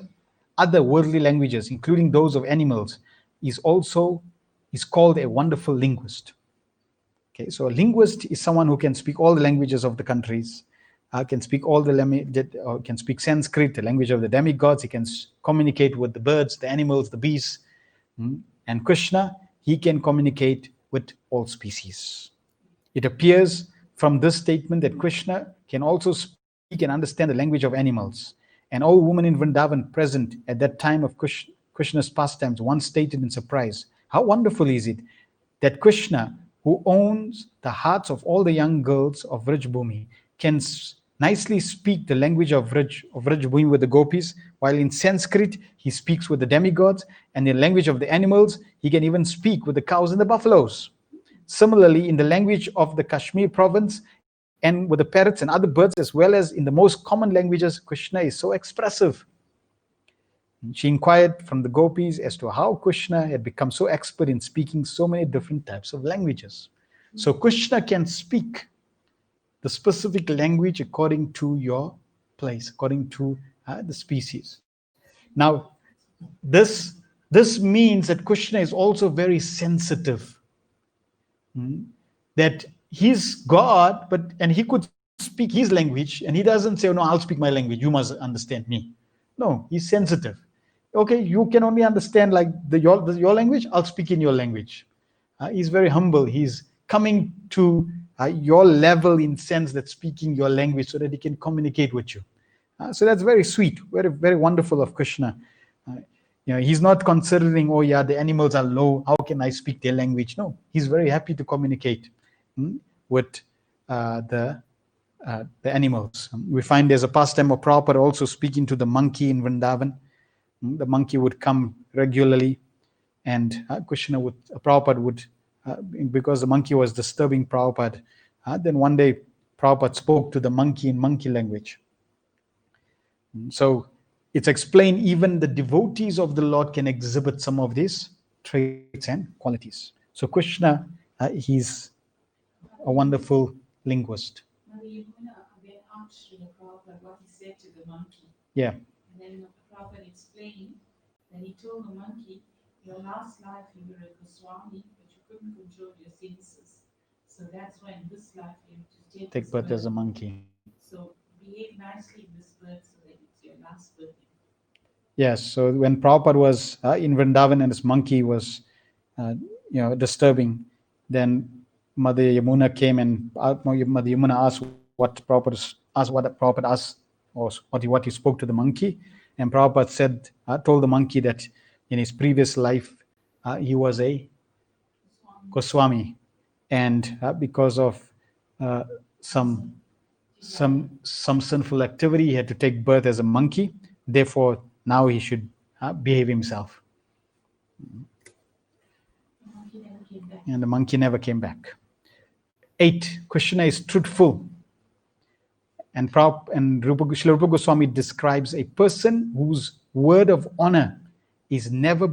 other worldly languages, including those of animals, is called a wonderful linguist. Okay, so a linguist is someone who can speak all the languages of the countries, can speak can speak Sanskrit, the language of the demigods. He can communicate with the birds, the animals, the beasts. And Krishna, he can communicate with all species. It appears from this statement that Krishna can also speak and understand the language of animals. And all women in Vrindavan present at that time of Krishna's pastimes once stated in surprise, how wonderful is it that Krishna, who owns the hearts of all the young girls of Vrajbhumi, can nicely speak the language of Vrajbhumi with the gopis, while in Sanskrit he speaks with the demigods, and in the language of the animals he can even speak with the cows and the buffaloes. Similarly, in the language of the Kashmir province and with the parrots and other birds, as well as in the most common languages, Krishna is so expressive. She inquired from the gopis as to how Krishna had become so expert in speaking so many different types of languages. So Krishna can speak the specific language according to your place, according to the species. Now, this means that Krishna is also very sensitive. That he's God, and he could speak his language, and he doesn't say, "Oh, no, I'll speak my language. You must understand me." No, he's sensitive. Okay, you can only understand like your language. I'll speak in your language. He's very humble. He's coming to your level in sense that speaking your language so that he can communicate with you. So that's very sweet, very very wonderful of Krishna. He's not considering, oh yeah, the animals are low, how can I speak their language? No, he's very happy to communicate with the animals. We find there's a pastime of Prabhupada also speaking to the monkey in Vrindavan. The monkey would come regularly, and Prabhupada would, because the monkey was disturbing Prabhupada, then one day Prabhupada spoke to the monkey in monkey language. So it's explained even the devotees of the Lord can exhibit some of these traits and qualities. So Krishna, he's a wonderful linguist. Asked Prabhupada what he said to the monkey. Yeah. And then Prabhupada explained that he told the monkey, your last life you were a Goswami, but you couldn't control your senses. So that's why in this life you have to take birth as a monkey. So behave nicely in this birth so that it's your last birth. Yes, so when Prabhupada was in Vrindavan and his monkey was, disturbing, then Mother Yamuna came and Mother Yamuna asked what Prabhupada asked, or what he spoke to the monkey, and Prabhupada told the monkey that in his previous life he was a Goswami, and because of some sinful activity, he had to take birth as a monkey. Therefore, now he should behave himself. And the monkey never came back. 8. Krishna is truthful. And Srila Rupa Goswami describes a person whose word of honor is never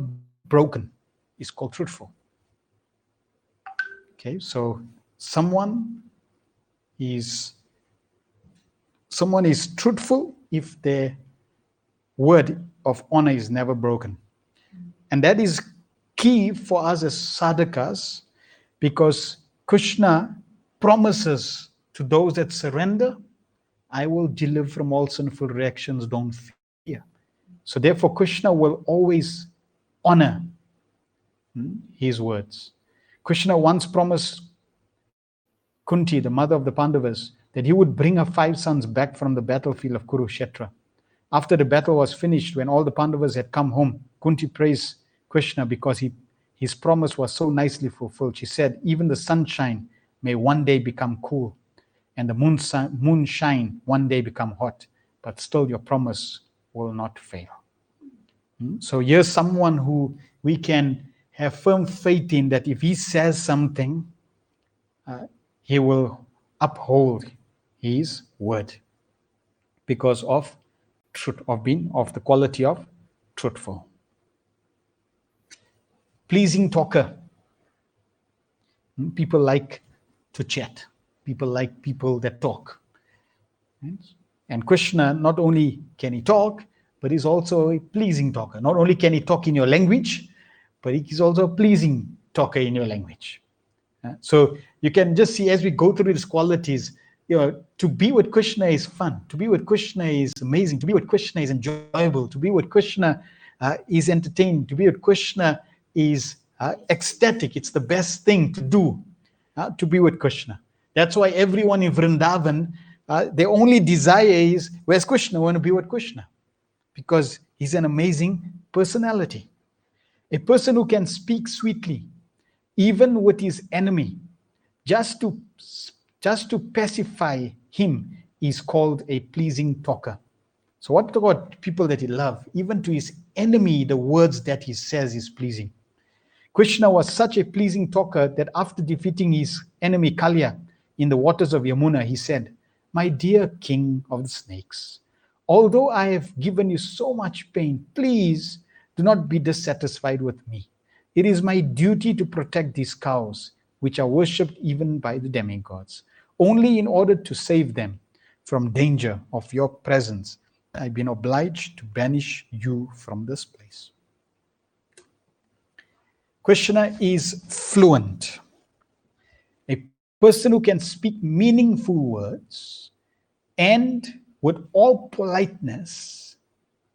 broken is called truthful. Okay, so someone is truthful if their word of honor is never broken. And that is key for us as sadhakas, because Krishna promises to those that surrender, I will deliver from all sinful reactions, don't fear. So therefore Krishna will always honor his words. Krishna once promised Kunti, the mother of the Pandavas, that he would bring her 5 sons back from the battlefield of Kurukshetra. After the battle was finished, when all the Pandavas had come home, Kunti praised Krishna because his promise was so nicely fulfilled. She said, even the sunshine may one day become cool, and the moonshine one day become hot, but still your promise will not fail. So here's someone who we can have firm faith in, that if he says something, he will uphold his word because of truth, of the quality of truthful. Pleasing talker. People like to chat. People like people that talk. And Krishna, not only can he talk, but he's also a pleasing talker. Not only can he talk in your language, but he's also a pleasing talker in your language. So you can just see as we go through these qualities, to be with Krishna is fun. To be with Krishna is amazing. To be with Krishna is enjoyable. To be with Krishna is entertaining. To be with Krishna is ecstatic. It's the best thing to do, to be with Krishna. That's why everyone in Vrindavan, their only desire is, where's Krishna? I want to be with Krishna. Because he's an amazing personality. A person who can speak sweetly, even with his enemy, just to pacify him, is called a pleasing talker. So what about people that he loves? Even to his enemy, the words that he says is pleasing. Krishna was such a pleasing talker that after defeating his enemy Kalya in the waters of Yamuna, he said, "My dear king of the snakes, although I have given you so much pain, please do not be dissatisfied with me. It is my duty to protect these cows, which are worshipped even by the demigods. Only in order to save them from danger of your presence, I've been obliged to banish you from this place." Krishna is fluent, a person who can speak meaningful words and with all politeness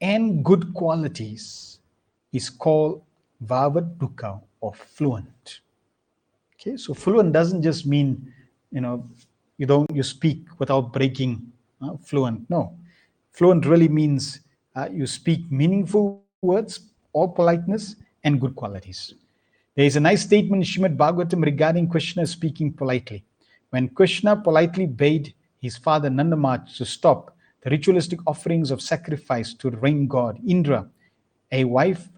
and good qualities is called Vavaduka or fluent. Okay, so fluent doesn't just mean, you speak without breaking fluent. No, fluent really means you speak meaningful words, all politeness, and good qualities. There is a nice statement in Srimad Bhagavatam regarding Krishna speaking politely. When Krishna politely bade his father Nandamaj to stop the ritualistic offerings of sacrifice to the rain god Indra, a wife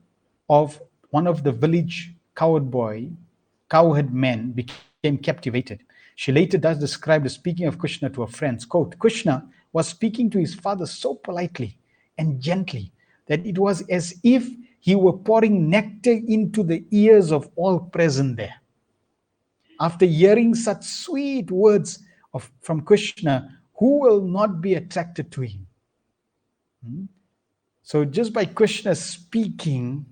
of one of the village cowherd men became captivated. She later does describe the speaking of Krishna to her friends. Quote, "Krishna was speaking to his father so politely and gently that it was as if he were pouring nectar into the ears of all present there. After hearing such sweet words from Krishna, who will not be attracted to him?" So just by Krishna speaking,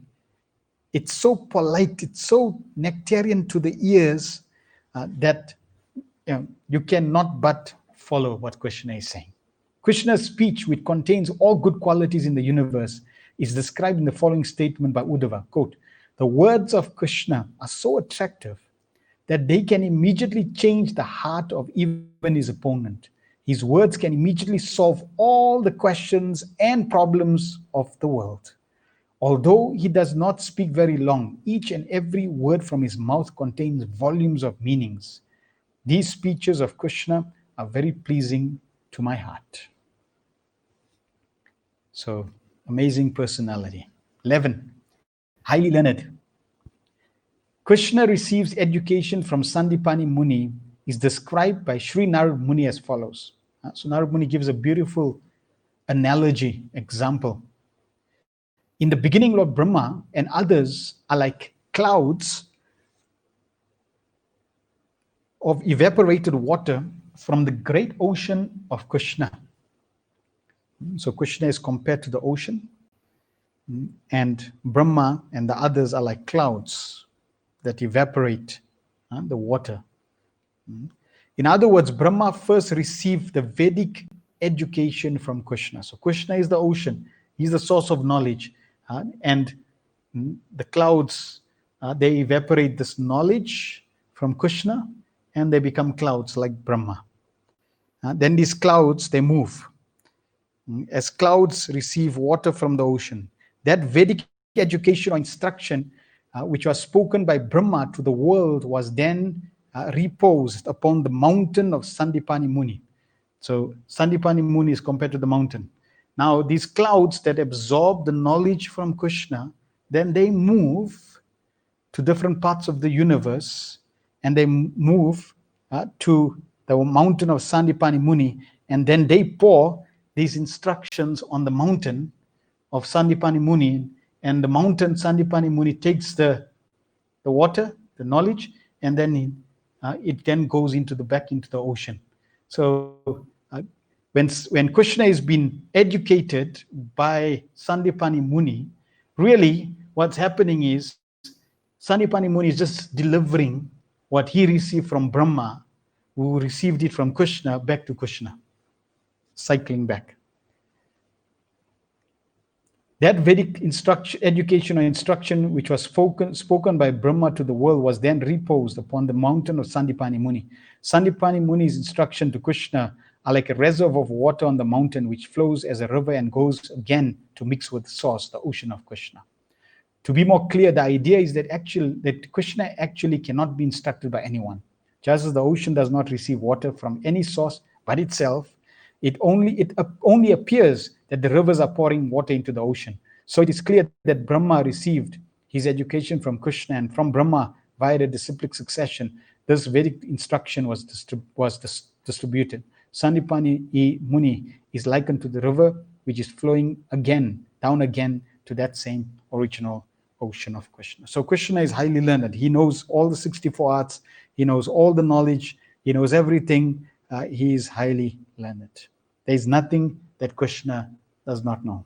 it's so polite, it's so nectarian to the ears that you cannot but follow what Krishna is saying. Krishna's speech, which contains all good qualities in the universe, is described in the following statement by Uddhava. Quote, "The words of Krishna are so attractive that they can immediately change the heart of even his opponent. His words can immediately solve all the questions and problems of the world. Although he does not speak very long, each and every word from his mouth contains volumes of meanings. These speeches of Krishna are very pleasing to my heart." So, amazing personality. 11. Highly learned. Krishna receives education from Sandipani Muni is described by Sri Narad Muni as follows. So Narad Muni gives a beautiful analogy, example. In the beginning, Lord Brahma and others are like clouds of evaporated water from the great ocean of Krishna. So Krishna is compared to the ocean, and Brahma and the others are like clouds that evaporate the water. In other words, Brahma first received the Vedic education from Krishna. So Krishna is the ocean, he's the source of knowledge, and the clouds, they evaporate this knowledge from Krishna and they become clouds like Brahma. Then these clouds, they move. As clouds receive water from the ocean, that Vedic education or instruction, which was spoken by Brahma to the world, was then reposed upon the mountain of Sandipani Muni. So Sandipani Muni is compared to the mountain. Now these clouds that absorb the knowledge from Krishna, then they move to different parts of the universe, and they move to the mountain of Sandipani Muni, and then they pour these instructions on the mountain of Sandipani Muni, and the mountain Sandipani Muni takes the water, the knowledge, and then it then goes back into the ocean. So when Krishna is being educated by Sandipani Muni, really what's happening is Sandipani Muni is just delivering what he received from Brahma, who received it from Krishna, back to Krishna, cycling back. That Vedic education or instruction, which was spoken by Brahma to the world, was then reposed upon the mountain of Sandipani Muni. Sandipani Muni's instruction to Krishna are like a reservoir of water on the mountain, which flows as a river and goes again to mix with the source, the ocean of Krishna. To be more clear, the idea is that Krishna actually cannot be instructed by anyone. Just as the ocean does not receive water from any source but itself, it only appears that the rivers are pouring water into the ocean. So it is clear that Brahma received his education from Krishna and from Brahma via the disciplic succession, this Vedic instruction was distributed. Sandipani Muni is likened to the river which is flowing down again to that same original ocean of Krishna. So Krishna is highly learned. He knows all the 64 arts. He knows all the knowledge. He knows everything. He is highly learned. There is nothing that Krishna does not know.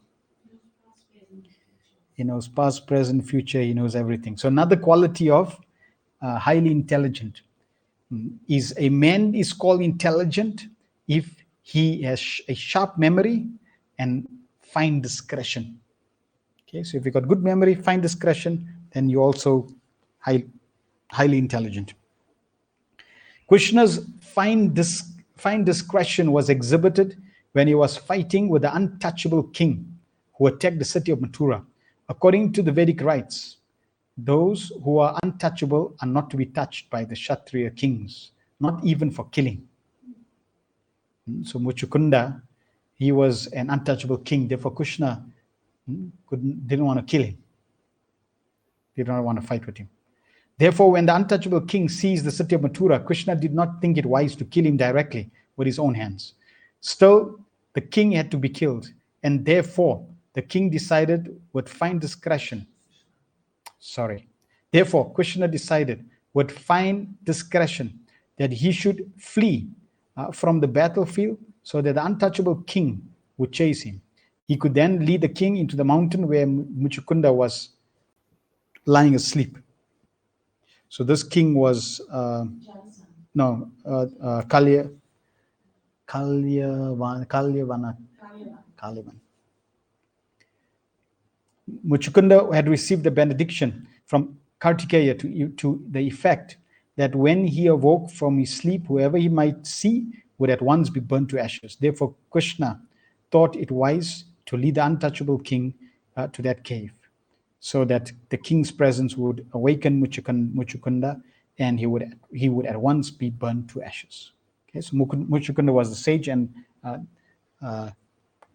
He knows past, present, future. He knows everything. So another quality of highly intelligent is a man is called intelligent if he has a sharp memory and fine discretion. Okay, so if you got good memory, fine discretion, then you're also highly intelligent. Krishna's fine discretion was exhibited when he was fighting with the untouchable king who attacked the city of Mathura. According to the Vedic rites, those who are untouchable are not to be touched by the Kshatriya kings, not even for killing. So Muchukunda, he was an untouchable king. Therefore, Krishna didn't want to kill him. He did not want to fight with him. Therefore, when the untouchable king seized the city of Mathura, Krishna did not think it wise to kill him directly with his own hands. Still, the king had to be killed, and therefore the king decided with fine discretion. Therefore, Krishna decided with fine discretion that he should flee from the battlefield so that the untouchable king would chase him. He could then lead the king into the mountain where Muchukunda was lying asleep. So this king was Kalyavan. Muchukunda had received the benediction from Kartikeya to the effect that when he awoke from his sleep, whoever he might see would at once be burnt to ashes. Therefore, Krishna thought it wise to lead the untouchable king to that cave, so that the king's presence would awaken Muchukunda, and he would at once be burnt to ashes. Okay, so Muchukunda was the sage, and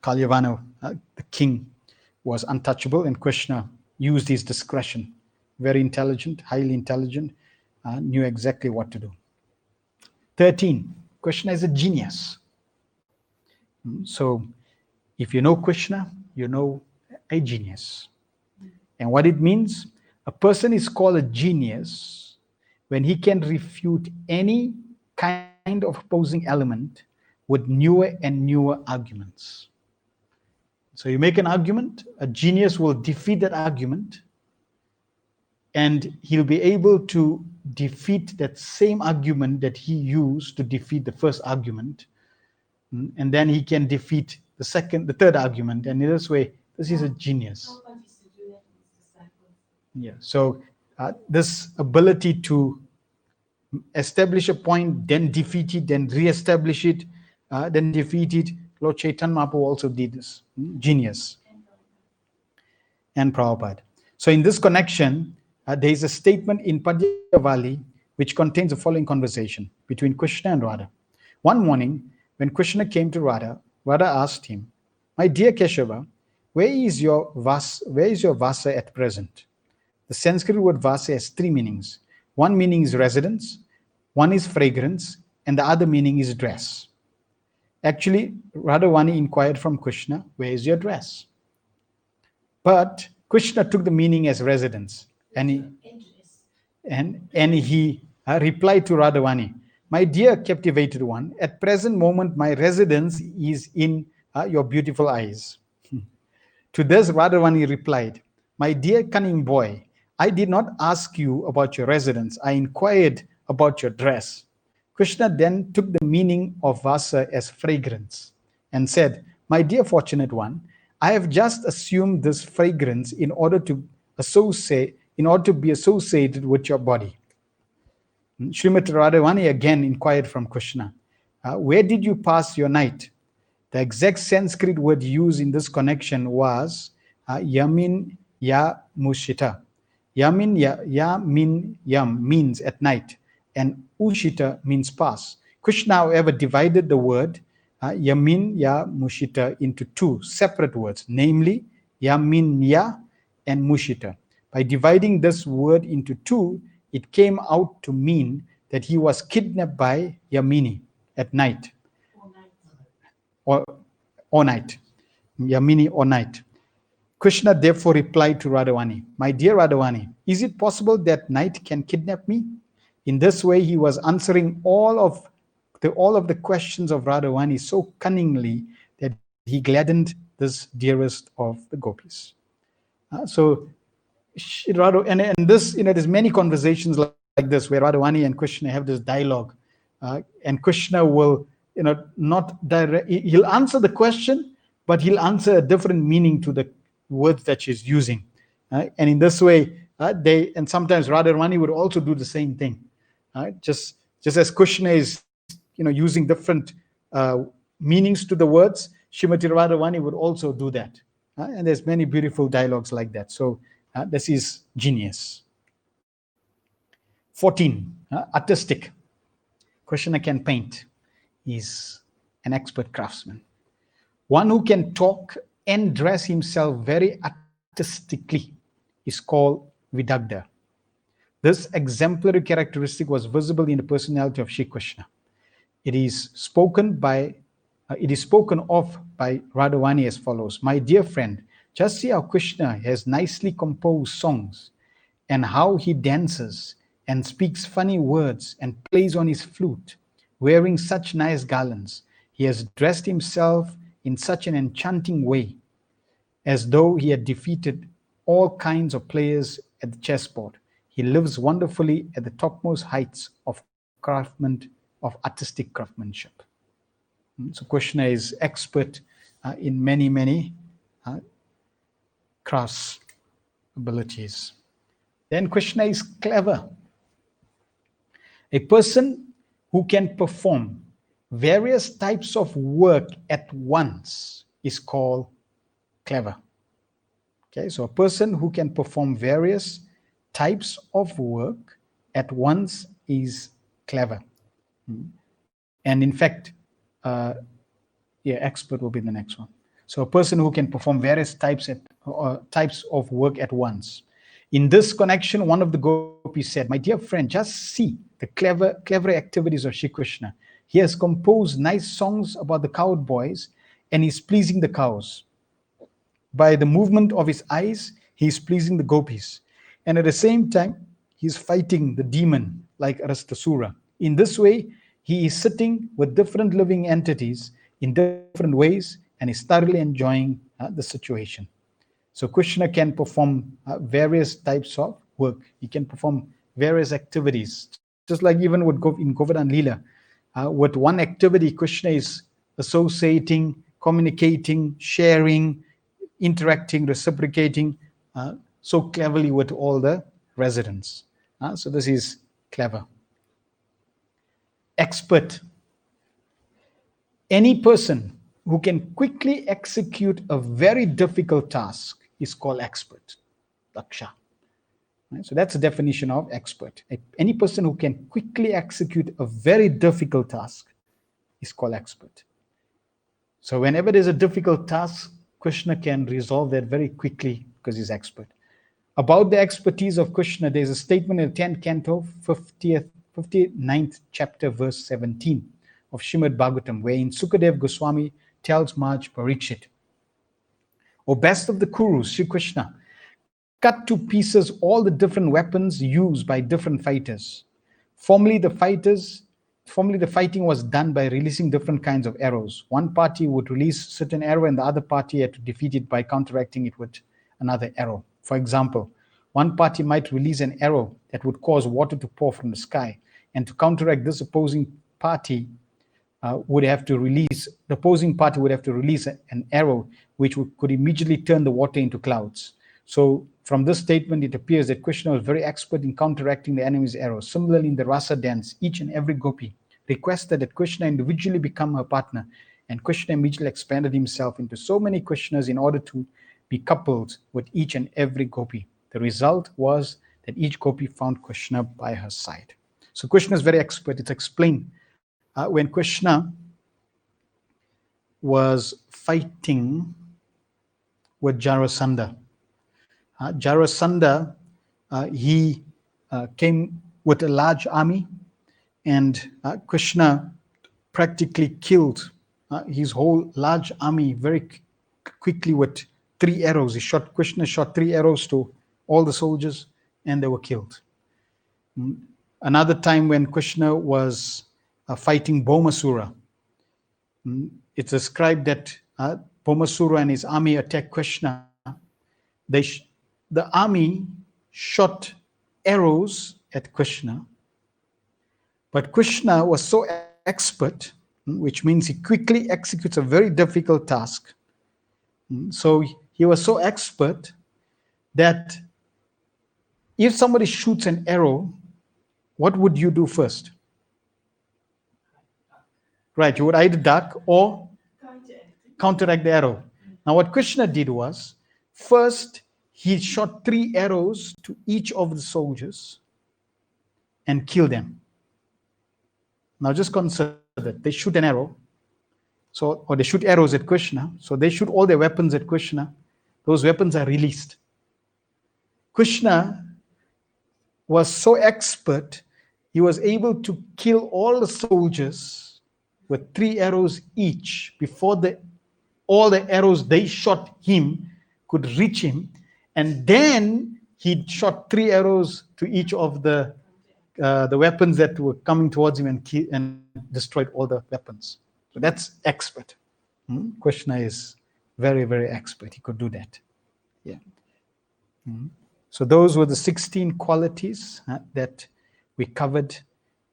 Kalyavana, the king, was untouchable, and Krishna used his discretion. Very intelligent, highly intelligent, knew exactly what to do. 13, Krishna is a genius. So if you know Krishna, you know a genius. And what it means, a person is called a genius when he can refute any kind of opposing element with newer and newer arguments. So you make an argument, a genius will defeat that argument, and he'll be able to defeat that same argument that he used to defeat the first argument, and then he can defeat the third argument, and in this way, this is a genius. Yeah. So this ability to establish a point, then defeat it, then re-establish it, then defeat it. Lord Chaitanya Mahaprabhu also did this. Genius. And Prabhupada. So in this connection, there is a statement in Padyavali which contains the following conversation between Krishna and Radha. One morning, when Krishna came to Radha, Radha asked him, "My dear Keshava, where is your vasa at present?" The Sanskrit word vasa has three meanings. One meaning is residence, one is fragrance, and the other meaning is dress. Actually, Radhavani inquired from Krishna, "Where is your dress?" But Krishna took the meaning as residence, and he replied to Radhavani, "My dear captivated one, at present moment my residence is in your beautiful eyes." To this Radhavani replied, "My dear cunning boy, I did not ask you about your residence, I inquired about your dress." Krishna then took the meaning of vasa as fragrance and said, "My dear fortunate one, I have just assumed this fragrance in order to be associated with your body." Srimati Radhavani again inquired from Krishna, "Where did you pass your night?" The exact Sanskrit word used in this connection was yamin ya mushita. Yamin ya means at night, and ushita means pass. Krishna, however, divided the word yamin ya mushita into two separate words, namely yamin ya and mushita. By dividing this word into two, it came out to mean that he was kidnapped by Yamini at night, All night. or night. Yamini or night. Krishna therefore replied to Radhavani, "My dear Radhavani, is it possible that night can kidnap me?" In this way, he was answering all of the questions of Radhavani so cunningly that he gladdened this dearest of the gopis. So and this, there's many conversations like this where Radhavani and Krishna have this dialogue, and Krishna will, not direct. He'll answer the question, but he'll answer a different meaning to the words that she's using, and in this way, and sometimes Radharani would also do the same thing, just as Krishna is, using different meanings to the words, Shrimati Radharani would also do that, and there's many beautiful dialogues like that. So this is genius. 14, artistic. Krishna can paint. He's an expert craftsman. One who can talk and dress himself very artistically is called Vidagdha. This exemplary characteristic was visible in the personality of Shri Krishna. It is spoken of by Radhavani as follows: "My dear friend, just see how Krishna has nicely composed songs, and how he dances and speaks funny words and plays on his flute, wearing such nice garlands. He has dressed himself in such an enchanting way, as though he had defeated all kinds of players at the chessboard. He lives wonderfully at the topmost heights of artistic craftsmanship." So Krishna is expert in many crafts abilities. Then Krishna is clever. A person who can perform various types of work at once is called clever. Okay, so a person who can perform various types of work at once is clever. And in fact, expert will be the next one. So a person who can perform various types of work at once. In this connection, one of the gopis said, "My dear friend, just see the clever activities of Shri Krishna. He has composed nice songs about the cowboys, and he's pleasing the cows. By the movement of his eyes, he is pleasing the gopis. And at the same time, he is fighting the demon like Arastasura. In this way, he is sitting with different living entities in different ways and is thoroughly enjoying the situation." So Krishna can perform various types of work. He can perform various activities, just like even in Govardhan Leela. With one activity, Krishna is associating, communicating, sharing, interacting, reciprocating so cleverly with all the residents. So this is clever. Expert. Any person who can quickly execute a very difficult task is called expert. Daksha. Right? So that's the definition of expert. Any person who can quickly execute a very difficult task is called expert. So whenever there's a difficult task, Krishna can resolve that very quickly because he's expert. About the expertise of Krishna, there's a statement in the 10th canto, 59th chapter, verse 17 of Srimad Bhagavatam, wherein Sukadev Goswami tells Maharaj Parikshit, "O best of the Kurus, Sri Krishna, cut to pieces all the different weapons used by different fighters. Formerly the fighting was done by releasing different kinds of arrows. One party would release a certain arrow and the other party had to defeat it by counteracting it with another arrow. For example, one party might release an arrow that would cause water to pour from the sky, and to counteract this, the opposing party would have to release an arrow which could immediately turn the water into clouds. So from this statement, it appears that Krishna was very expert in counteracting the enemy's arrows. Similarly, in the rasa dance, each and every gopi requested that Krishna individually become her partner, and Krishna immediately expanded himself into so many Krishnas in order to be coupled with each and every gopi. The result was that each gopi found Krishna by her side. So Krishna is very expert. It's explained when Krishna was fighting with Jarasandha. Jarasandha he came with a large army, and Krishna practically killed his whole large army very quickly with 3 arrows. Krishna shot 3 arrows to all the soldiers, and they were killed. Another time when Krishna was fighting Bhaumasura, it's described that Bhaumasura and his army attacked Krishna. The army shot arrows at Krishna, but Krishna was so expert, which means he quickly executes a very difficult task. So he was so expert that if somebody shoots an arrow, what would you do first? Right, you would either duck or counteract the arrow. Now, what Krishna did was, first he shot 3 arrows to each of the soldiers and killed them. Now, just consider that they shoot an arrow, or they shoot arrows at Krishna. So they shoot all their weapons at Krishna. Those weapons are released. Krishna was so expert, he was able to kill all the soldiers with 3 arrows each before all the arrows they shot him could reach him. And then he shot 3 arrows to each of the weapons that were coming towards him and destroyed all the weapons. So that's expert. Krishna is very, very expert. He could do that. Yeah. So those were the 16 qualities that we covered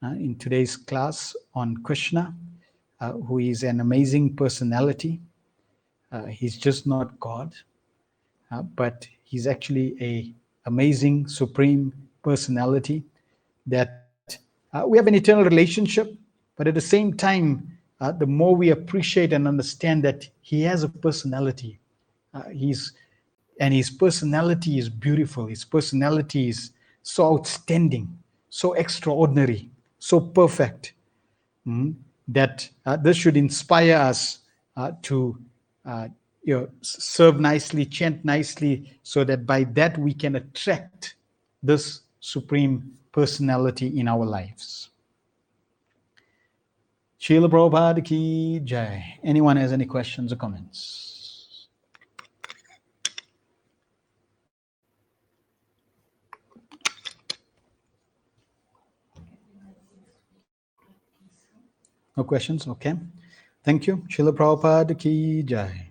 in today's class on Krishna, who is an amazing personality. He's just not God, but he's actually an amazing, supreme personality that we have an eternal relationship, but at the same time, the more we appreciate and understand that he has a personality, his personality is beautiful. His personality is so outstanding, so extraordinary, so perfect, that this should inspire us to serve nicely, chant nicely, so that by that we can attract this supreme personality in our lives. Srila Prabhupada ki jai. Anyone has any questions or comments? No questions? Okay. Thank you. Srila Prabhupada ki jai.